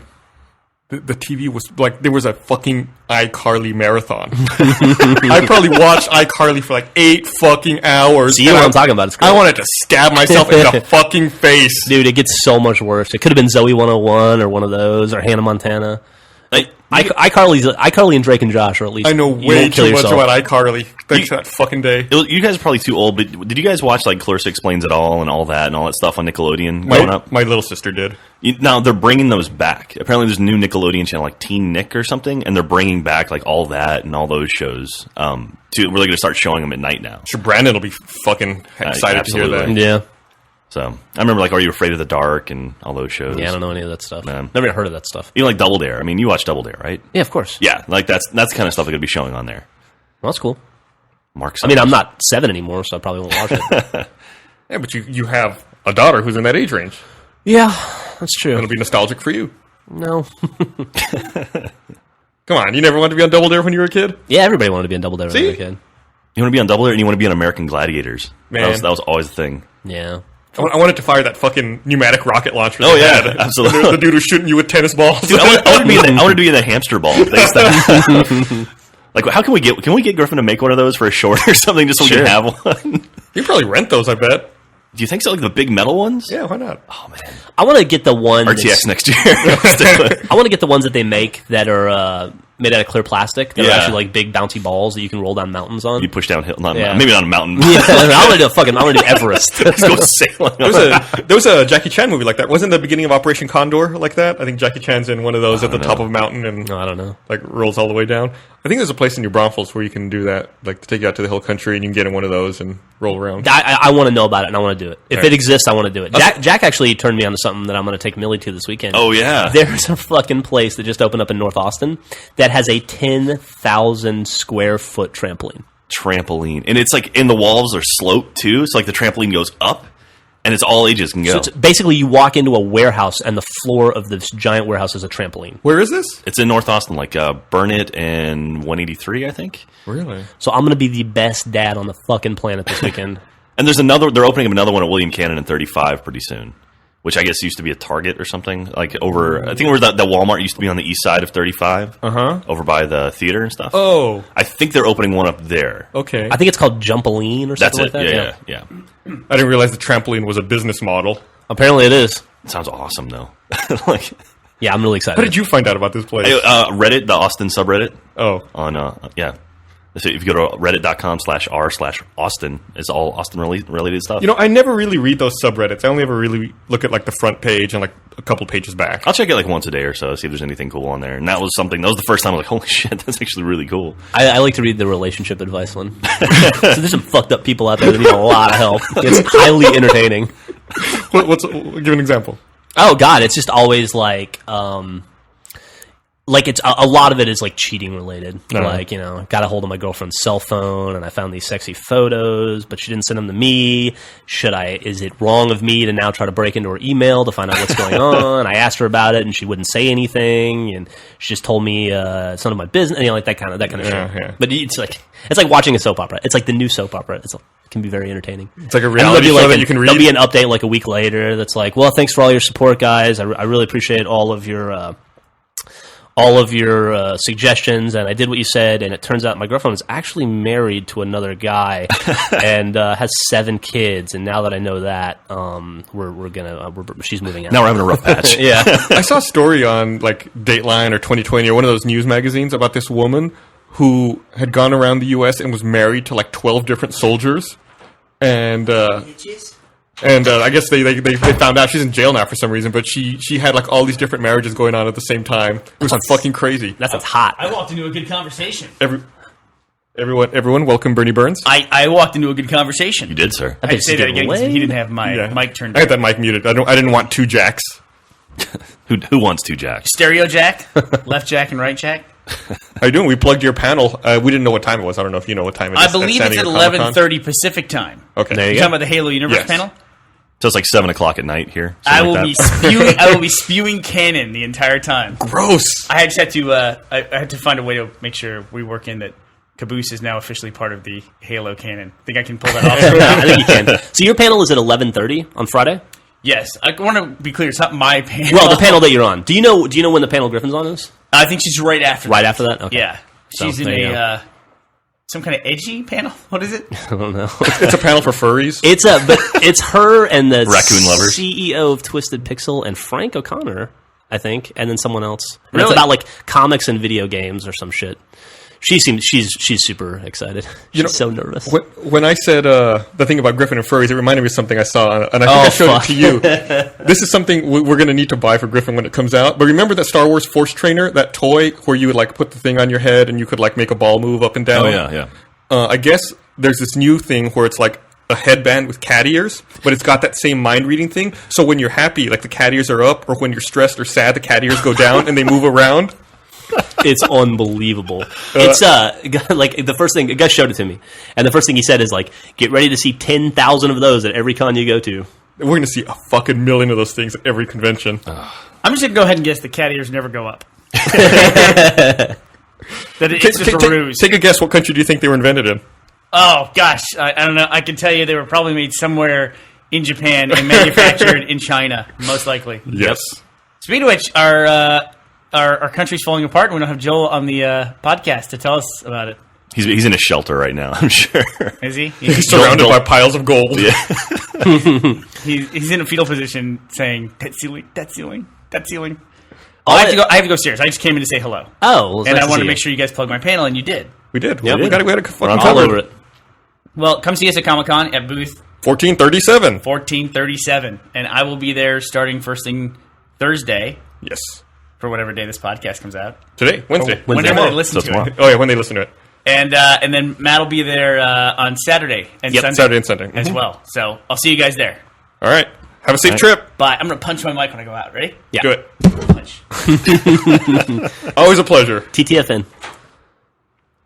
the TV was like, there was a fucking iCarly marathon. I probably watched iCarly for like 8 fucking hours. See what I'm talking about? It's great. I wanted to stab myself in the fucking face. Dude, it gets so much worse. It could have been Zoe 101 or one of those, or Hannah Montana. iCarly and Drake and Josh, or at least I know way too much about iCarly. Thanks for that fucking day. You guys are probably too old, but did you guys watch like Clarissa Explains It All and all that stuff on Nickelodeon growing up? My little sister did. Now they're bringing those back. Apparently, there's a new Nickelodeon channel like Teen Nick or something, and they're bringing back like all that and all those shows. we're really going to start showing them at night now. Sure, Brandon will be fucking excited to hear that. absolutely. Yeah. So I remember like Are You Afraid of the Dark and all those shows. Yeah, I don't know any of that stuff. Man. Never heard of that stuff. Even like Double Dare. I mean, you watch Double Dare, right? Yeah, of course. Yeah, like that's the kind of stuff they're going to be showing on there. Well, that's cool. Mark. I mean, I'm not 7 anymore, so I probably won't watch it. Yeah, but you have a daughter who's in that age range. Yeah, that's true. It'll be nostalgic for you. No. Come on, you never wanted to be on Double Dare when you were a kid? Yeah, everybody wanted to be in Double Dare when they were a kid. You want to be on Double Dare and you want to be on American Gladiators. Man. That was always the thing. Yeah. I wanted to fire that fucking pneumatic rocket launcher. Oh, they yeah, had. absolutely. The dude who's shooting you with tennis balls. Dude, I want to be in the hamster ball. Like, how can we get Griffin to make one of those for a short or something just so we can have one? You probably rent those, I bet. Do you think so? Like the big metal ones? Yeah, why not? Oh man, I want to get the one RTX next year. I want to get the ones that they make that are made out of clear plastic. That are Yeah. actually like big bouncy balls that you can roll down mountains on. You push downhill, Yeah. maybe not a mountain. Yeah, I want to do Everest. Just go sailing. There was a Jackie Chan movie like that. Wasn't the beginning of Operation Condor like that? I think Jackie Chan's in one of those at the top of a mountain and No, I don't know. like rolls all the way down. I think there's a place in New Braunfels where you can do that, like to take you out to the hill country and you can get in one of those and roll around. I want to know about it and I want to do it. If Right. it exists, I want to do it. Jack actually turned me on to something that I'm going to take Millie to this weekend. Oh yeah, There's a fucking place that just opened up in North Austin that has a 10,000 square foot trampoline. trampoline, and it's like in the walls are sloped too. So like the trampoline goes up, and it's all ages can go. So it's basically you walk into a warehouse and the floor of this giant warehouse is a trampoline. Where is this? It's in North Austin, like Burnett and 183, I think. Really? So I'm going to be the best dad on the fucking planet this weekend. And there's another. They're opening up another one at William Cannon in 35 pretty soon, which I guess used to be a Target or something. Like over, I think where that Walmart used to be on the east side of 35. Over by the theater and stuff. Oh, I think they're opening one up there. okay. I think it's called Jumpaline or That's something it. like that. Yeah. I didn't realize the trampoline was a business model. Apparently it is. It sounds awesome though. Like Yeah, I'm really excited. How did you find out about this place? Reddit, the Austin subreddit. Oh, On yeah. So if you go to reddit.com/r/Austin, it's all Austin related stuff. you know, I never really read those subreddits. I only ever really look at like the front page and like a couple pages back. I'll check it like once a day or so, see if there's anything cool on there. And that was the first time I was like, holy shit, that's actually really cool. I like to read the relationship advice one. So there's some fucked up people out there that need a lot of help. It's highly entertaining. Give an example. Oh God, it's just always like it's a lot of it is like cheating related. Like, you know, got a hold of my girlfriend's cell phone and I found these sexy photos, but she didn't send them to me. Is it wrong of me to now try to break into her email to find out what's going on? I asked her about it and she wouldn't say anything, and she just told me it's none of my business. You know, like that kind of shit. Yeah. But it's like watching a soap opera. It's like the new soap opera. It can be very entertaining. It's like a And reality there'll be show like that you can read. There'll be an update like a week later that's like, well, thanks for all your support, guys. I really appreciate all of your suggestions, and I did what you said, and it turns out my girlfriend was actually married to another guy and has 7 kids, and now that I know that, she's moving out. Now we're having a rough patch. Yeah. I saw a story on like Dateline or 2020 or one of those news magazines about this woman who had gone around the U.S. and was married to like 12 different soldiers, and I guess they found out she's in jail now for some reason, but she had like all these different marriages going on at the same time. It was fucking crazy. That sounds hot. I walked into a good conversation. Everyone, welcome Bernie Burns. I walked into a good conversation. You did, sir. I had to say that again because he didn't have my Yeah. mic turned I on. had that mic muted. I didn't want 2 jacks. Who wants 2 jacks? Stereo jack, left jack and right jack. How you doing? We plugged your panel. We didn't know what time it was. I don't know if you know what time it is. I believe it's at San Diego Comic-Con. 11:30 Pacific time. Okay. There You you talking go. about the Halo Universe Yes. panel? So it's like 7 o'clock at night here. I something will like be that. spewing. I will be spewing canon the entire time. Gross. I just had to. I had to find a way to make sure we work in that. Caboose is now officially part of the Halo canon. Think I can pull that off? I think you can. So your panel is at 11:30 on Friday? Yes. I want to be clear. It's not my panel. Well, the panel that you're on. Do you know when the panel Griffin's on is? I think she's right after. Right that. after that? Okay. Yeah. So, She's in there you go. a some kind of edgy panel. What is it? I don't know. It's a panel for furries. It's her and the Raccoon lovers. CEO of Twisted Pixel and Frank O'Connor, I think, and then someone else. And It's Really? about like comics and video games or some shit. She's super excited. She's so nervous. When I said the thing about Griffin and furries, it reminded me of something I saw, and I think I showed fuck. it to you. This is something we're going to need to buy for Griffin when it comes out. But remember that Star Wars Force Trainer, that toy where you would like put the thing on your head and you could like make a ball move up and down? Oh, yeah. I guess there's this new thing where it's like a headband with cat ears, but it's got that same mind reading thing. So when you're happy, like the cat ears are up, or when you're stressed or sad, the cat ears go down and they move around. It's unbelievable. It's like the first thing, a guy showed it to me, and the first thing he said is like, get ready to see 10,000 of those at every con you go to. We're going to see a fucking million of those things at every convention. I'm just going to go ahead and guess the cat ears never go up. That it's just a ruse. Take a guess. What country do you think they were invented in? Oh, gosh. I don't know. I can tell you they were probably made somewhere in Japan and manufactured in China, most likely. Yes. Speaking of which, our country's falling apart, and we don't have Joel on the podcast to tell us about it. He's in a shelter right now, I'm sure. Is he? He's surrounded by piles of gold. Yeah. He's in a fetal position saying, "Debt ceiling, debt ceiling, debt ceiling." Oh, I have to go upstairs. I just came in to say hello. Oh, well, and nice I to wanted see to make you. sure you guys plugged my panel, and you did. We did. Yeah, we had a fucking I'm all cover. over it. Well, come see us at Comic-Con at booth 1437. 1437, and I will be there starting first thing Thursday Yes. for whatever day this podcast comes out. Today, Wednesday. Whenever tomorrow. they listen So to tomorrow. it. Oh yeah, when they listen to it. And then Matt will be there on Saturday and Sunday Saturday and Sunday. as well. So I'll see you guys there. All right. Have a safe All right. trip. Bye. I'm going to punch my mic when I go out. Ready? Yeah. Do it. Punch. Always a pleasure. TTFN.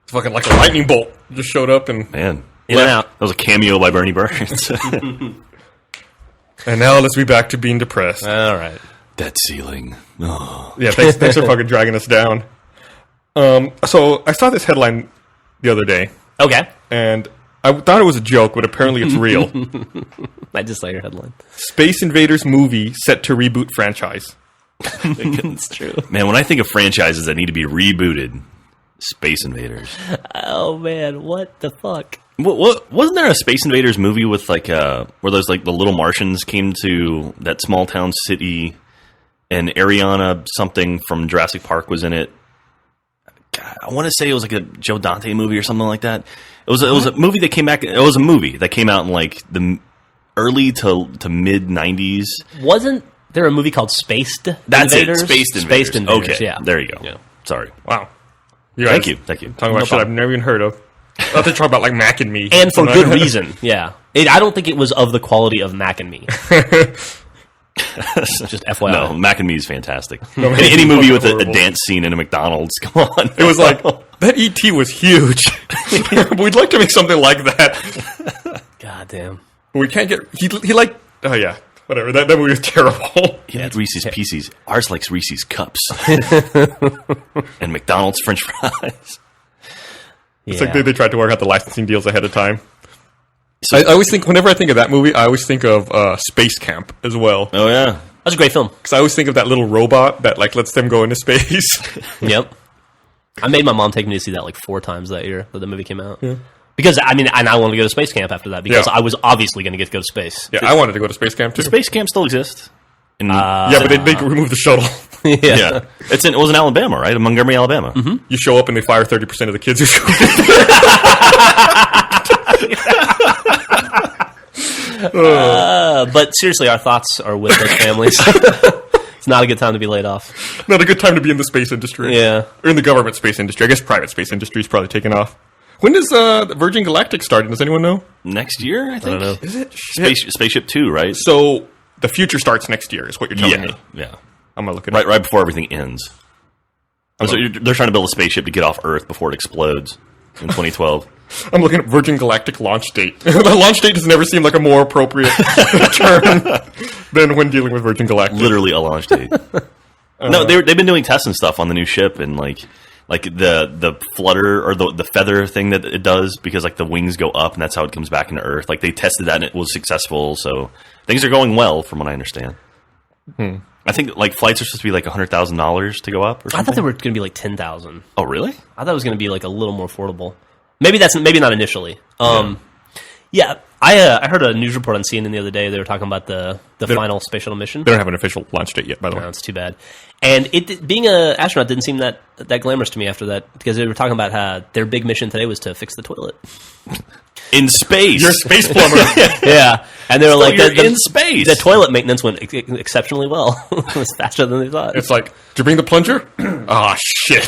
It's fucking like a lightning bolt. Just showed up and Man. In and out. That was a cameo by Bernie Burns. and now let's be back to being depressed. All right. Debt ceiling. Oh. Yeah, thanks for fucking dragging us down. So I saw this headline the other day, Okay. and I thought it was a joke, but apparently it's real. I just saw your headline. Space Invaders movie set to reboot franchise. It's true. Man, when I think of franchises that need to be rebooted, Space Invaders. Oh, man. What the fuck? What wasn't there a Space Invaders movie with like where those like the little Martians came to that small town city, and Ariana something from Jurassic Park was in it? God, I want to say it was like a Joe Dante movie or something like that. It was a movie that came back. It was a movie that came out in like the early to mid '90s. Wasn't there a movie called Spaced That's Invaders? it. Spaced Invaders. Spaced Invaders, Okay, yeah. there you go. Yeah. Sorry. Wow. Thank you. Talking about No shit problem. I've never even heard of. I thought they talk about like Mac and Me. And for good reason, yeah. I don't think it was of the quality of Mac and Me. Just FYI. No, Mac and Me is fantastic. No, Mac any and Me movie is with a horrible. dance scene in a McDonald's, come on. It was like, that ET was huge. We'd like to make something like that. God damn. But we can't get... He like... Oh, yeah. Whatever. That movie was terrible. He had Reese's Pieces. Ours likes Reese's Cups. And McDonald's French fries. It's like they tried to work out the licensing deals ahead of time. So- I always think... Whenever I think of that movie, I always think of Space Camp as well. Oh, yeah. That was a great film. Because I always think of that little robot that like lets them go into space. Yep. I made my mom take me to see that like 4 times that year that the movie came out. Yeah. Because, I mean, and I wanted to go to space camp after that because Yeah. I was obviously going to get to go to space. Yeah, I wanted to go to Space Camp too. Space Camp still exists. In, Yeah, but they removed the shuttle. yeah. It was in Alabama, right? In Montgomery, Alabama. Mm-hmm. You show up and they fire 30% of the kids who show up. But seriously, our thoughts are with those families. It's not a good time to be laid off. Not a good time to be in the space industry. Yeah. Or in the government space industry. I guess private space industry is probably taking off. When does Virgin Galactic start? Does anyone know? Next year, I think. don't know. Is it? Spaceship 2, right? So the future starts next year is what you're telling yeah. me. Yeah. I'm going to look at Right before everything ends. So they're trying to build a spaceship to get off Earth before it explodes in 2012. I'm looking at Virgin Galactic launch date. The launch date has never seemed like a more appropriate term than when dealing with Virgin Galactic. Literally a launch date. No, they've been doing tests and stuff on the new ship, and like the flutter or the feather thing that it does, because like the wings go up and that's how it comes back into Earth. Like they tested that and it was successful, so things are going well from what I understand. I think like flights are supposed to be like $100,000 to go up or something. I thought they were going to be like 10,000. Oh, really? I thought it was going to be like a little more affordable. Maybe not initially. Yeah, I heard a news report on CNN the other day. They were talking about the final space shuttle mission. They don't have an official launch date yet, by the way. No, it's too bad. And being an astronaut didn't seem that glamorous to me after that, because they were talking about how their big mission today was to fix the toilet. In space. You're a space plumber. Yeah, and they were like, you're in space. The toilet maintenance went exceptionally well. It was faster than they thought. It's like, did you bring the plunger? Oh, shit.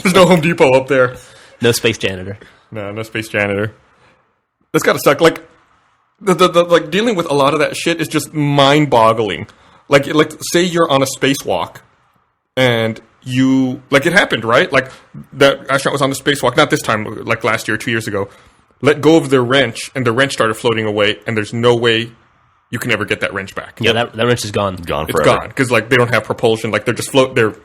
There's no Home Depot up there. No space janitor. No space janitor. That's gotta suck. Like like dealing with a lot of that shit is just mind-boggling. Like say you're on a spacewalk, and you it happened, right? Like that astronaut was on the spacewalk, not this time, like last year, 2 years ago. Let go of their wrench, and the wrench started floating away, and there's no way you can ever get that wrench back. Yeah, that wrench is gone. Gone It's forever. gone because they don't have propulsion. Like they're just they're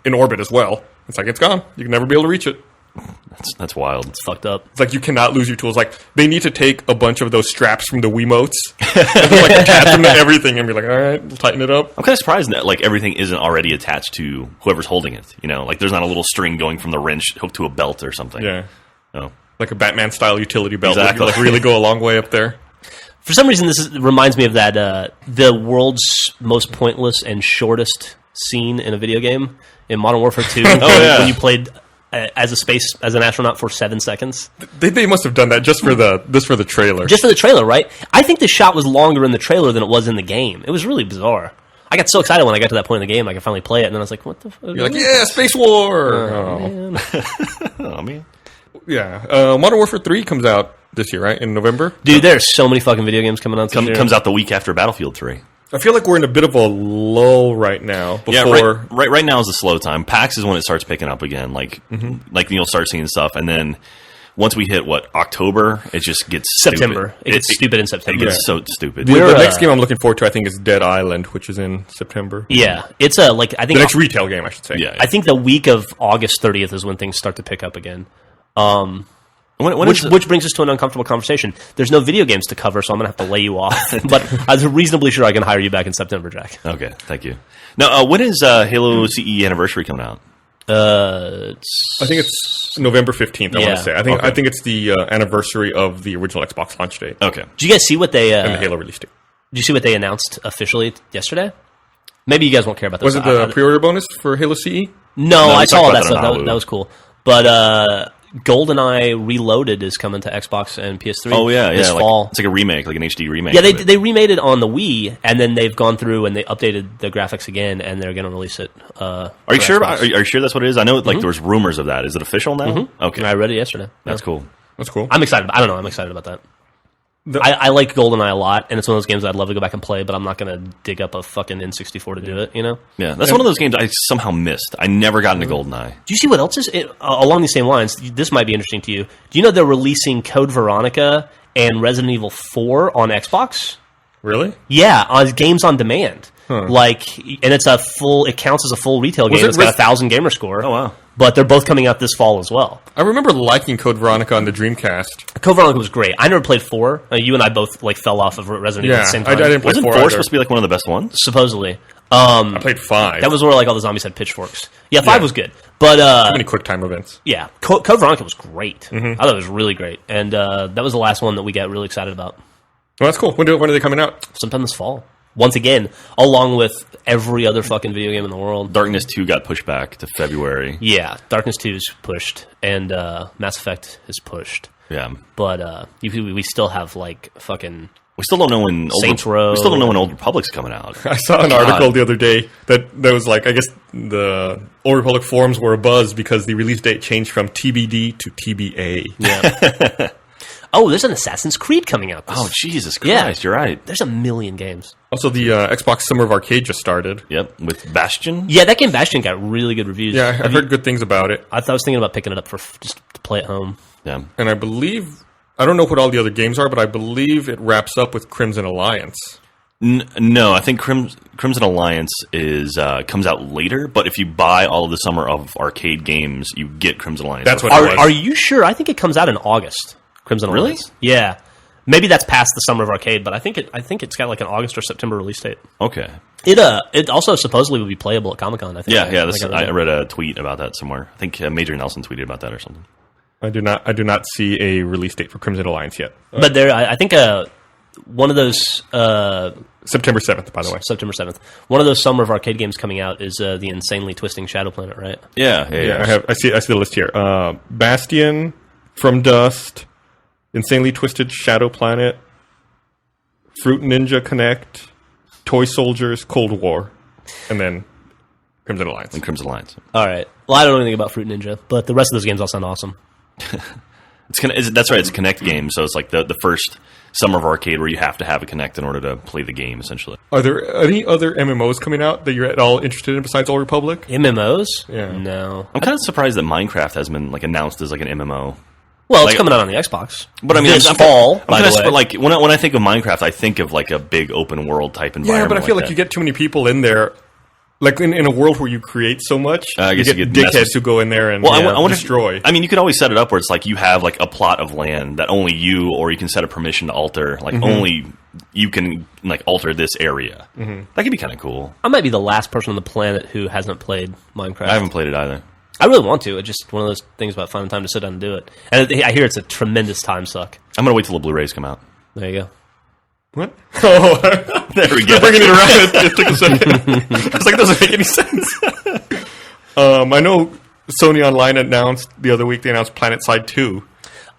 in orbit as well. It's like it's gone. You can never be able to reach it. That's wild. It's fucked up. It's like you cannot lose your tools. Like they need to take a bunch of those straps from the Wiimotes and then, attach them to everything and be like, all right, we'll tighten it up. I'm kind of surprised that everything isn't already attached to whoever's holding it. There's not a little string going from the wrench hooked to a belt or something. Yeah, Oh. like a Batman style utility belt. Exactly. That really go a long way up there. For some reason, reminds me of that the world's most pointless and shortest scene in a video game in Modern Warfare 2. When you played as an astronaut for 7 seconds. They must have done that just for the trailer. Just for the trailer, right? I think the shot was longer in the trailer than it was in the game. It was really bizarre. I got so excited when I got to that point in the game, I could finally play it, and then I was like, "What the fuck?" You're like, yeah, Space War. Man. Oh, man. Yeah, Modern Warfare 3 comes out this year, right? In November. Dude, there's so many fucking video games coming out this year. Comes out the week after Battlefield 3. I feel like we're in a bit of a lull right now. Before Yeah, right now is the slow time. PAX is when it starts picking up again. Like you'll start seeing stuff, and then once we hit October, it just gets September. Stupid. It gets stupid in September. It gets so stupid. the next game I'm looking forward to, I think, is Dead Island, which is in September. Yeah, it's I think The next retail game, I should say. Yeah. I think the week of August 30th is when things start to pick up again. Which brings us to an uncomfortable conversation. There's no video games to cover, so I'm going to have to lay you off. But I was reasonably sure I can hire you back in September, Jack. Okay, thank you. Now, when is Halo CE anniversary coming out? I think it's November 15th, I want Yeah. to say. I think it's the anniversary of the original Xbox launch date Okay. Did you guys see what they and the Halo release date. Did you see what they announced officially yesterday? Maybe you guys won't care about this. Was it the pre-order bonus for Halo CE? No, No, I we saw talked all about that that on stuff. Hulu. That was cool. But GoldenEye Reloaded is coming to Xbox and PS3 Oh, yeah, yeah. this fall. It's like a remake, like an HD remake. Yeah, of it. they remade it on the Wii, and then they've gone through and they updated the graphics again, and they're going to release it. Are you sure? Are you sure that's what it is? I know there was rumors of that. Is it official now? Okay, I read it yesterday. that's Yeah. cool. That's cool. I'm excited. I don't know. I'm excited about that. I like GoldenEye a lot, and it's one of those games I'd love to go back and play, but I'm not going to dig up a fucking N64 to do it, you know? Yeah, that's one of those games I somehow missed. I never got into GoldenEye. Do you see what else is along these same lines? This might be interesting to you. Do you know they're releasing Code Veronica and Resident Evil 4 on Xbox? Really? Yeah, on games on demand. And it's it counts as a full retail game. it It's got 1,000 gamer score. Oh, wow. But they're both coming out this fall as well. I remember liking Code Veronica on the Dreamcast. Code Veronica was great. I never played 4. You and I both fell off of Resident Evil at the same time. I didn't play Wasn't 4 4 either. supposed to be like one of the best ones? Supposedly. I played 5. That was where all the zombies had pitchforks. Yeah, 5 Yeah. was good. But Too many QuickTime events. yeah, Code Veronica was great. I thought it was really great. And that was the last one that we got really excited about. Well, that's cool. When are they coming out? Sometime this fall. Once again, along with every other fucking video game in the world. Darkness 2 got pushed back to February. Yeah, Darkness 2 is pushed, and Mass Effect is pushed. Yeah. But we still have fucking. We still don't know when Saints Row. We still don't know when Old Republic's coming out. I saw an article the other day that was like, I guess the Old Republic forums were abuzz because the release date changed from TBD to TBA. Yeah. Oh, there's an Assassin's Creed coming out. Oh, Jesus Yeah. Christ, you're right. There's a million games. Also, the Xbox Summer of Arcade just started. Yep, with Bastion. Yeah, that game Bastion got really good reviews. Yeah, I've heard good things about it. I was thinking about picking it up for just to play at home. Yeah. And I believe, I don't know what all the other games are, but I believe it wraps up with Crimson Alliance. No, I think Crimson Alliance comes out later, but if you buy all of the Summer of Arcade games, you get Crimson Alliance. That's for what free. it was. Are you sure? I think it comes out in August. Crimson Really? Alliance. Yeah. Maybe that's past the Summer of Arcade, but I think it's got like an August or September release date. Okay. It also supposedly would be playable at Comic-Con, I think. Yeah. I I read a tweet about that somewhere. I think Major Nelson tweeted about that or something. I do not see a release date for Crimson Alliance yet. But I think one of those September 7th, by the way. September 7th. One of those Summer of Arcade games coming out is the insanely twisting Shadow Planet, right? Yeah. I see the list here. Bastion, From Dust, Insanely Twisted Shadow Planet, Fruit Ninja Connect, Toy Soldiers, Cold War, and then Crimson Alliance. and Crimson Alliance. All right. Well, I don't know anything about Fruit Ninja, but the rest of those games all sound awesome. That's right. It's a Kinect game, so it's like the first Summer of Arcade where you have to have a Kinect in order to play the game. Essentially, Are there any other MMOs coming out that you're at all interested in besides Old Republic? MMOs? Yeah. No. I'm kind of surprised that Minecraft has been like announced as like an MMO. Well, it's Like- coming out on the Xbox. But I mean, this I'm fall, I'm by kinda the way. like when I think of Minecraft, I think of like a big open world type environment. Yeah, but I feel like that. you get too many people in there. Like in a world where you create so much, I guess you you get get dickheads who go in there and Well, I wonder if- destroy. I mean, you could always set it up where it's like you have like a plot of land that only you, or you can set a permission to alter. Like only you can like alter this area. That could be kind of cool. I might be the last person on the planet who hasn't played Minecraft. I haven't played it either. I really want to. It's just one of those things about finding time to sit down and do it. And I hear it's a tremendous time suck. I'm gonna wait till the Blu-rays come out. There you go. What? Oh, There we go. bringing it around. It took a second. I was like, it doesn't make any sense. I know Sony Online announced the other week, they announced PlanetSide 2.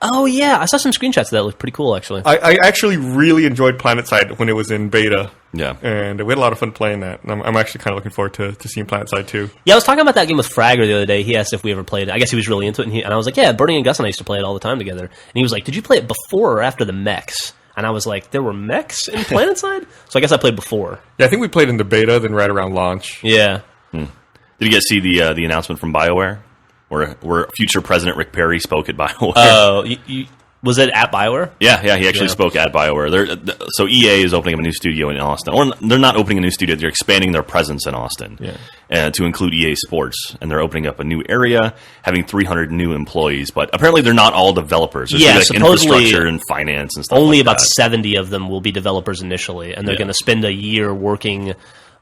Oh, yeah. I saw some screenshots of that. It looked pretty cool, actually. I actually really enjoyed PlanetSide when it was in beta. Yeah. And we had a lot of fun playing that. And I'm actually kind of looking forward to seeing PlanetSide 2. Yeah, I was talking about that game with Fragger the other day. He asked if we ever played it. I guess he was really into it. And I was like, yeah, Bernie and Gus and I used to play it all the time together. And he was like, did you play it before or after the mechs? And I was like, there were mechs in PlanetSide? So I guess I played before. Yeah, I think we played in the beta, then right around launch. Yeah. Did you guys see the announcement from BioWare, where future President Rick Perry spoke at BioWare? Oh, was it at BioWare? Yeah, he actually Yeah. spoke at BioWare. So EA is opening up a new studio in Austin. Or they're not opening a new studio, they're expanding their presence in Austin to include EA Sports. And they're opening up a new area, having 300 new employees. But apparently they're not all developers. There's Yeah, like supposedly infrastructure and finance and stuff Only like about that. 70 of them will be developers initially, and they're Yeah. going to spend a year working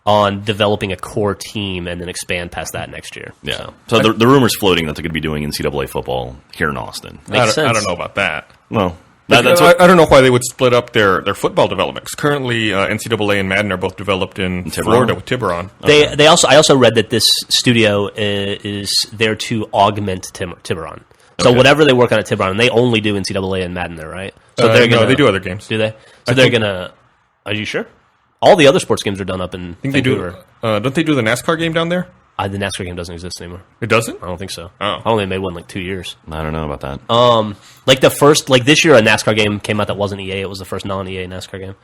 on developing a core team and then expand past that next year. Yeah. So the rumor's floating that they're going to be doing NCAA football here in Austin. Makes I sense. don't know about that. Well, that's what, I don't know why they would split up their football development. 'Cause currently, NCAA and Madden are both developed in Tiburon? Florida with Tiburon. I also read that this studio is there to augment Tiburon. So Okay. whatever they work on at Tiburon, and they only do NCAA and Madden there, right? So No, they do other games. Do they? So I they're think- gonna. Are you sure? All the other sports games are done up in I think they do. Vancouver. Don't they do the NASCAR game down there? The NASCAR game doesn't exist anymore. It doesn't? I don't think so. Oh. I only made one in like 2 years. I don't know about that. Like the first, like this year, a NASCAR game came out that wasn't EA. It was the first non-EA NASCAR game.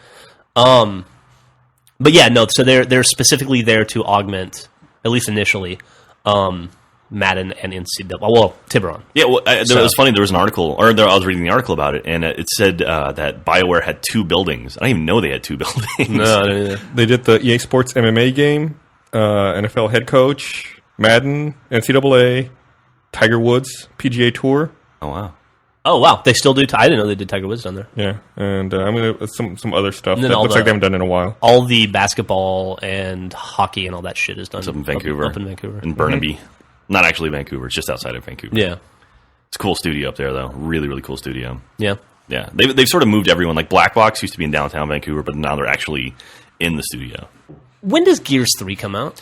But yeah, no. So they're specifically there to augment, at least initially, Madden and NCAA. Well, Tiburon. Yeah, well, it was funny. There was an article, I was reading the article about it, and it said that BioWare had 2 buildings. I didn't even know they had 2 buildings. No. They did the EA Sports MMA game, NFL head coach, Madden, NCAA, Tiger Woods, PGA Tour. Oh wow. Oh wow, they still do. I didn't know they did Tiger Woods down there. Yeah, and I mean some other stuff And that then all looks like they haven't done in a while. All the basketball and hockey and all that shit is done Up in Vancouver. Up in Vancouver. In Burnaby. Not actually Vancouver. It's just outside of Vancouver. Yeah. It's a cool studio up there, though. Really, really cool studio. Yeah. Yeah. They've sort of moved everyone. Like Black Box used to be in downtown Vancouver, but now they're actually in the studio. When does Gears 3 come out?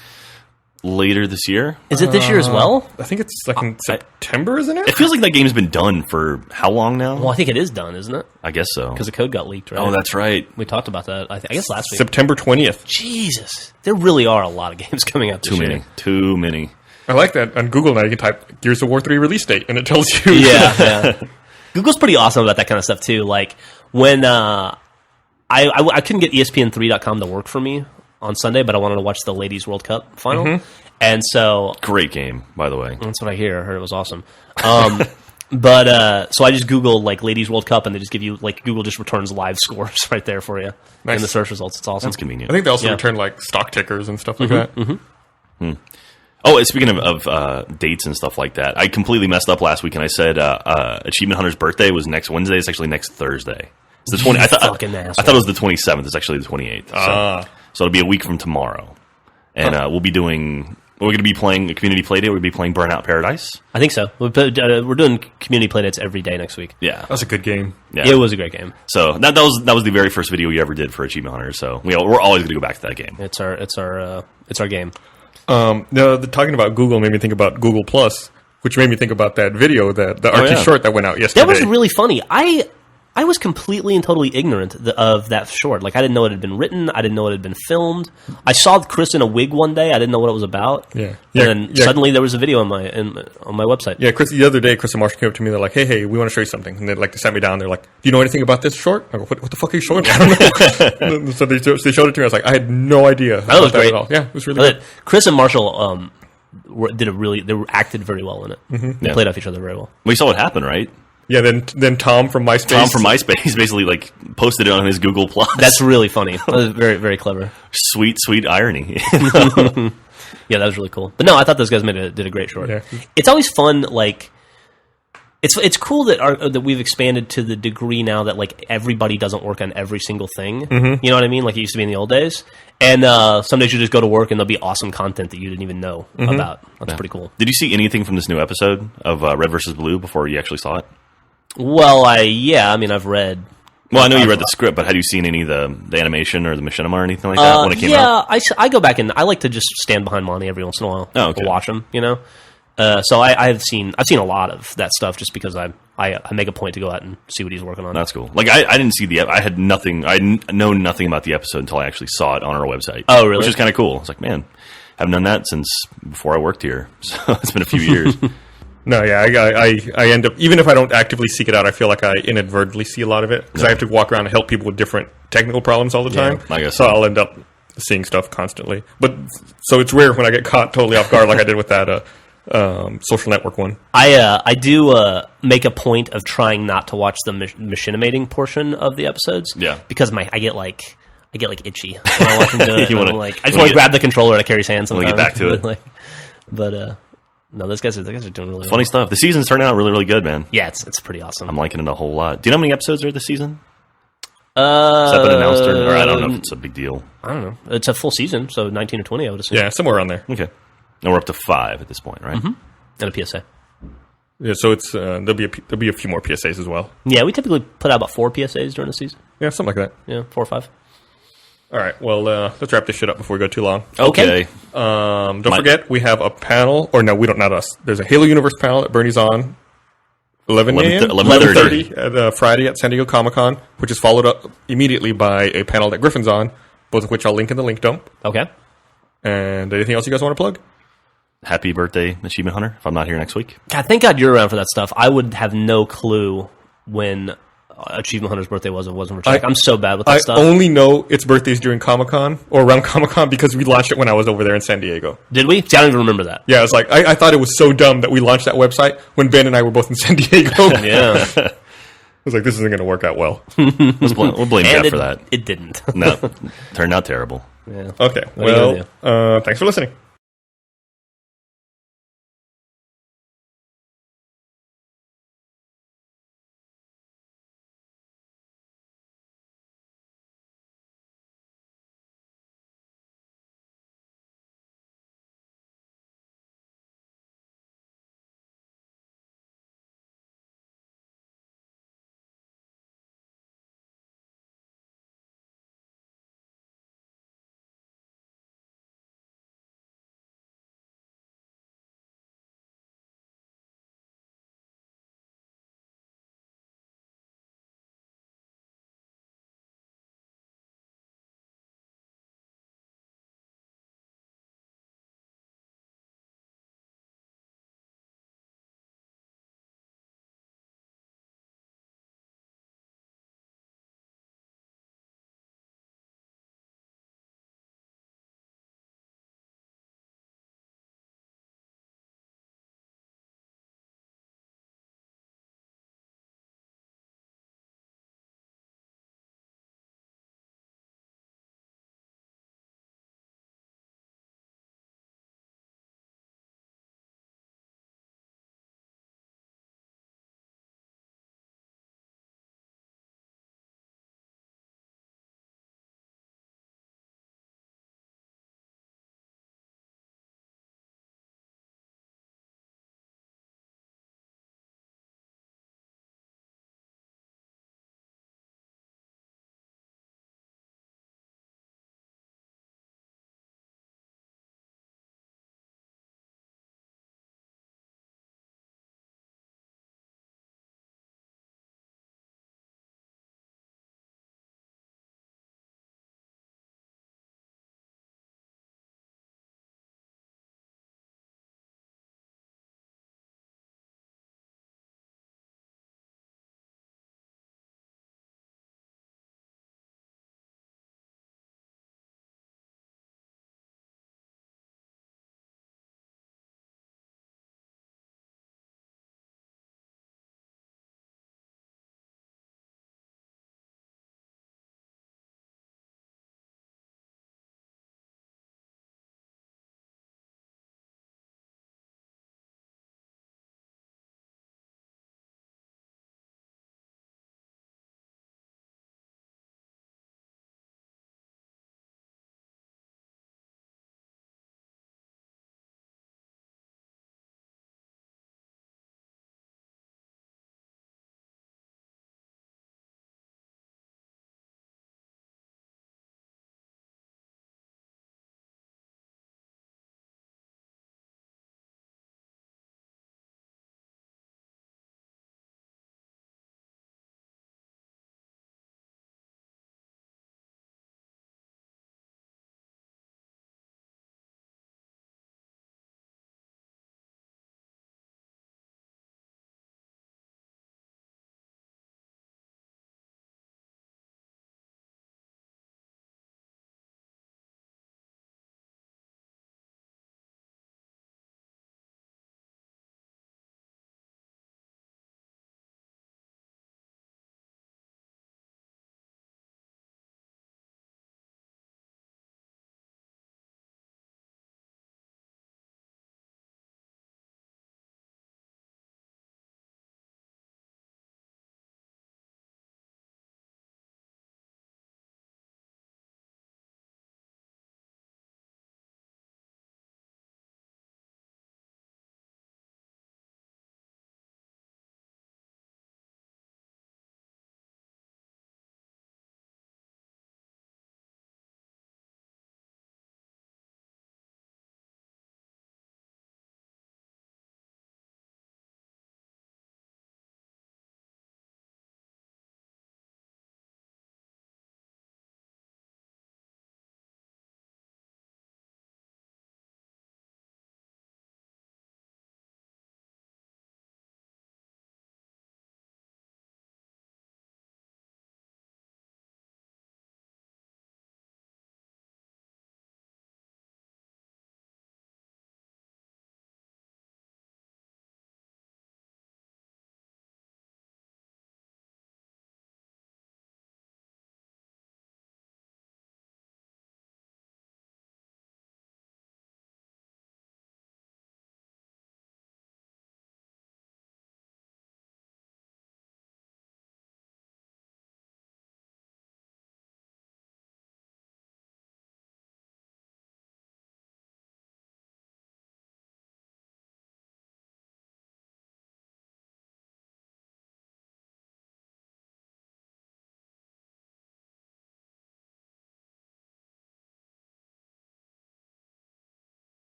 Later this year. Is it this year as well? I think it's like in September, isn't it? It feels like that game's been done for how long now? Well, I think it is done, isn't it? I guess so. Because the code got leaked, right? Oh, that's right. We talked about that, I guess last week. September 20th. Jesus. There really are a lot of games coming out this Too year. many. Too many. I like that. On Google now you can type Gears of War 3 release date and it tells you. Yeah. Google's pretty awesome about that kind of stuff, too. Like, when I couldn't get ESPN3.com to work for me on Sunday, but I wanted to watch the Ladies World Cup final. Mm-hmm. And so Great game, by the way. that's what I hear. I heard it was awesome. But so I just Googled like Ladies World Cup, and they just give you like Google just returns live scores right there for you Nice. in the search results. It's awesome. That's convenient. I think they also Yeah. return like stock tickers and stuff like that. Oh, and speaking of dates and stuff like that, I completely messed up last week, and I said Achievement Hunter's birthday was next Wednesday. It's actually next Thursday. It's the 20. I thought it was the 27th. It's actually the 28th. So it'll be a week from tomorrow, and we'll be doing. We're going to be playing a community play day. We'll be playing Burnout Paradise. I think so. We're doing community playdates every day next week. Yeah, That's a good game. yeah. It was a great game. So that was the very first video we ever did for Achievement Hunter. So we're always going to go back to that game. It's our game. Talking about Google made me think about Google Plus, which made me think about that video, the Archie yeah. short that went out yesterday. That was really funny. I I was completely and totally ignorant of that short. Like, I didn't know it had been written. I didn't know it had been filmed. I saw Chris in a wig one day. I didn't know what it was about. Yeah. And then suddenly there was a video on my website. Yeah, Chris. The other day, Chris and Marshall came up to me. They're like, "Hey, we want to show you something." And they sat me down. They're like, "Do you know anything about this short?" I go, "What the fuck are you showing me?" I don't know. So they showed it to me. I was like, "I had no idea." That was about great. at all. Yeah, it was really good. Chris and Marshall they acted very well in it. Mm-hmm. They played off each other very well. We saw what happened, right? Yeah. Then Tom from MySpace. Tom from MySpace basically like posted it on his Google Plus. That's really funny. That was very, very clever. sweet irony. Yeah, that was really cool. But no, I thought those guys did a great short. Yeah. It's always fun, like it's cool that we've expanded to the degree now that like everybody doesn't work on every single thing. Mm-hmm. You know what I mean? Like it used to be in the old days. And some days you just go to work and there'll be awesome content that you didn't even know about. That's pretty cool. Did you see anything from this new episode of Red vs. Blue before you actually saw it? Well, I've read. Well, I know you read the script, but had you seen any of the animation or the machinima or anything like that when it came out? Yeah, I go back and I like to just stand behind Monty every once in a while. Oh, okay. To watch him, you know. So I've seen a lot of that stuff just because I make a point to go out and see what he's working on. That's cool. Like I didn't see I had nothing. I know nothing about the episode until I actually saw it on our website. Oh, really? Which is kind of cool. It's like, man, I haven't done that since before I worked here. So it's been a few years. No, yeah, I end up, even if I don't actively seek it out, I feel like I inadvertently see a lot of it because I have to walk around and help people with different technical problems all the time. I guess so. so. I'll end up seeing stuff constantly. But so it's rare when I get caught totally off guard, like I did with that Social Network one. I do make a point of trying not to watch the machinimating portion of the episodes. Yeah. Because I get itchy when I watch him do it. You wanna- I just want to grab the controller out of Carrie's hand sometimes. get back to it. But no, those guys are doing really Funny well. stuff. The season's turning out really, really good, man. Yeah, it's pretty awesome. I'm liking it a whole lot. Do you know how many episodes are this season? Has that been announced, or I don't know if it's a big deal. I don't know. It's a full season, so 19 or 20, I would assume. Yeah, somewhere around there. Okay. And we're up to 5 at this point, right? Mm-hmm. And a PSA. Yeah, so it's there'll be a few more PSAs as well. Yeah, we typically put out about 4 PSAs during the season. Yeah, something like that. Yeah, 4 or 5. All right, well, let's wrap this shit up before we go too long. Okay. Don't forget, we have a panel, or no, we don't, not us. There's a Halo Universe panel that Bernie's on 11 a.m. 11:30 at Friday at San Diego Comic-Con, which is followed up immediately by a panel that Griffin's on, both of which I'll link in the link dump. Okay. And anything else you guys want to plug? Happy birthday, Achievement Hunter, if I'm not here next week. God, thank God you're around for that stuff. I would have no clue when Achievement Hunter's birthday was. It wasn't for check. I'm so bad with that stuff. I only know its birthdays during Comic-Con, or around Comic-Con, because we launched it when I was over there in San Diego. Did we? See, I don't even remember that. Yeah, it's like, I thought it was so dumb that we launched that website when Ben and I were both in San Diego. Yeah. I was like, this isn't going to work out well. We'll blame And Jeff for that. It didn't. No, turned out terrible. Yeah. Okay, What are you well, thanks for listening.